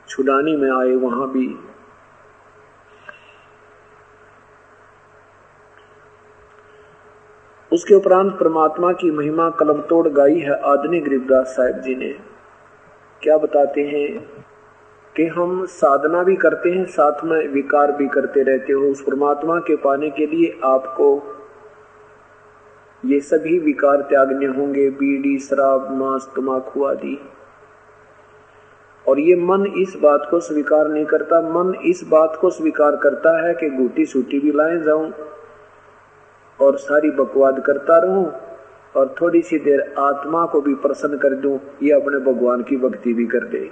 छुड़ानी में आए वहां भी। उसके उपरांत परमात्मा की महिमा कलम तोड़ गाई है आदरणीय गरीबदास साहिब जी ने। क्या बताते हैं कि हम साधना भी करते हैं, साथ में विकार भी करते रहते हो। उस परमात्मा के पाने के लिए आपको ये सभी विकार त्यागने होंगे, बीड़ी शराब मांस तम्बाकू आदि। और ये मन इस बात को स्वीकार नहीं करता, मन इस बात को स्वीकार करता है कि घूटी सूटी भी लाए जाऊं और सारी बकवाद करता रहूं और थोड़ी सी देर आत्मा को भी प्रसन्न कर दूं, ये अपने भगवान की भक्ति भी कर दे।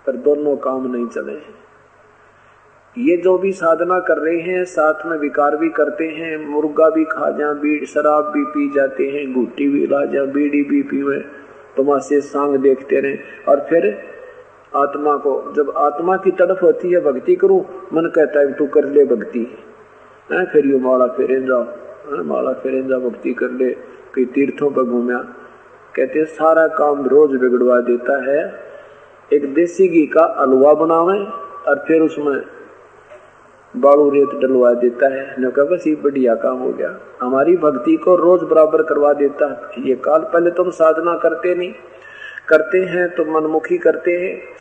पर दोनों काम नहीं चले। ये जो भी साधना कर रहे हैं साथ में विकार भी करते हैं, मुर्गा भी खा जाए, बीड़ी शराब भी पी जाते हैं, घूटी भी ला जाए, बीड़ी भी पीवे, तमाशे सांग देखते रहे और फिर आत्मा को, जब आत्मा की तड़फ होती है भक्ति करूं, मन कहता है तू कर ले भक्ति, फिर यू माला फेरे जाओ, माला फेरे जा भक्ति कर ले, कई तीर्थों पर घूमया। कहते सारा काम रोज बिगड़वा देता है। एक देसी घी का हलवा बनावे और फिर उसमें बालू रेत डलवा देता है, न कहा बस ये बढ़िया काम हो गया। हमारी भक्ति को रोज बराबर करवा देता है ये काल। पहले तुम साधना करते नहीं, करते हैं तो मनमुखी करते हैं।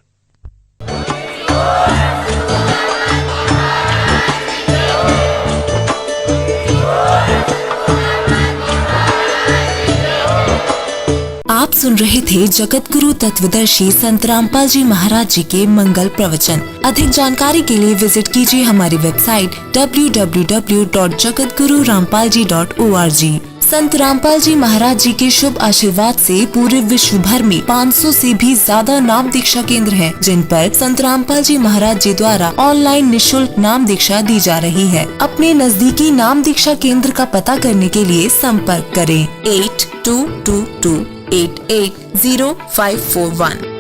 आप सुन रहे थे जगत गुरु तत्वदर्शी संत रामपाल जी महाराज जी के मंगल प्रवचन। अधिक जानकारी के लिए विजिट कीजिए हमारी वेबसाइट www.jagatgururampalji.org। संत रामपाल जी महाराज जी के शुभ आशीर्वाद से पूरे विश्व भर में 500 से भी ज्यादा नाम दीक्षा केंद्र हैं, जिन पर संत रामपाल जी महाराज जी द्वारा ऑनलाइन निशुल्क नाम दीक्षा दी जा रही है। अपने नजदीकी नाम दीक्षा केंद्र का पता करने के लिए संपर्क करें 8222880541।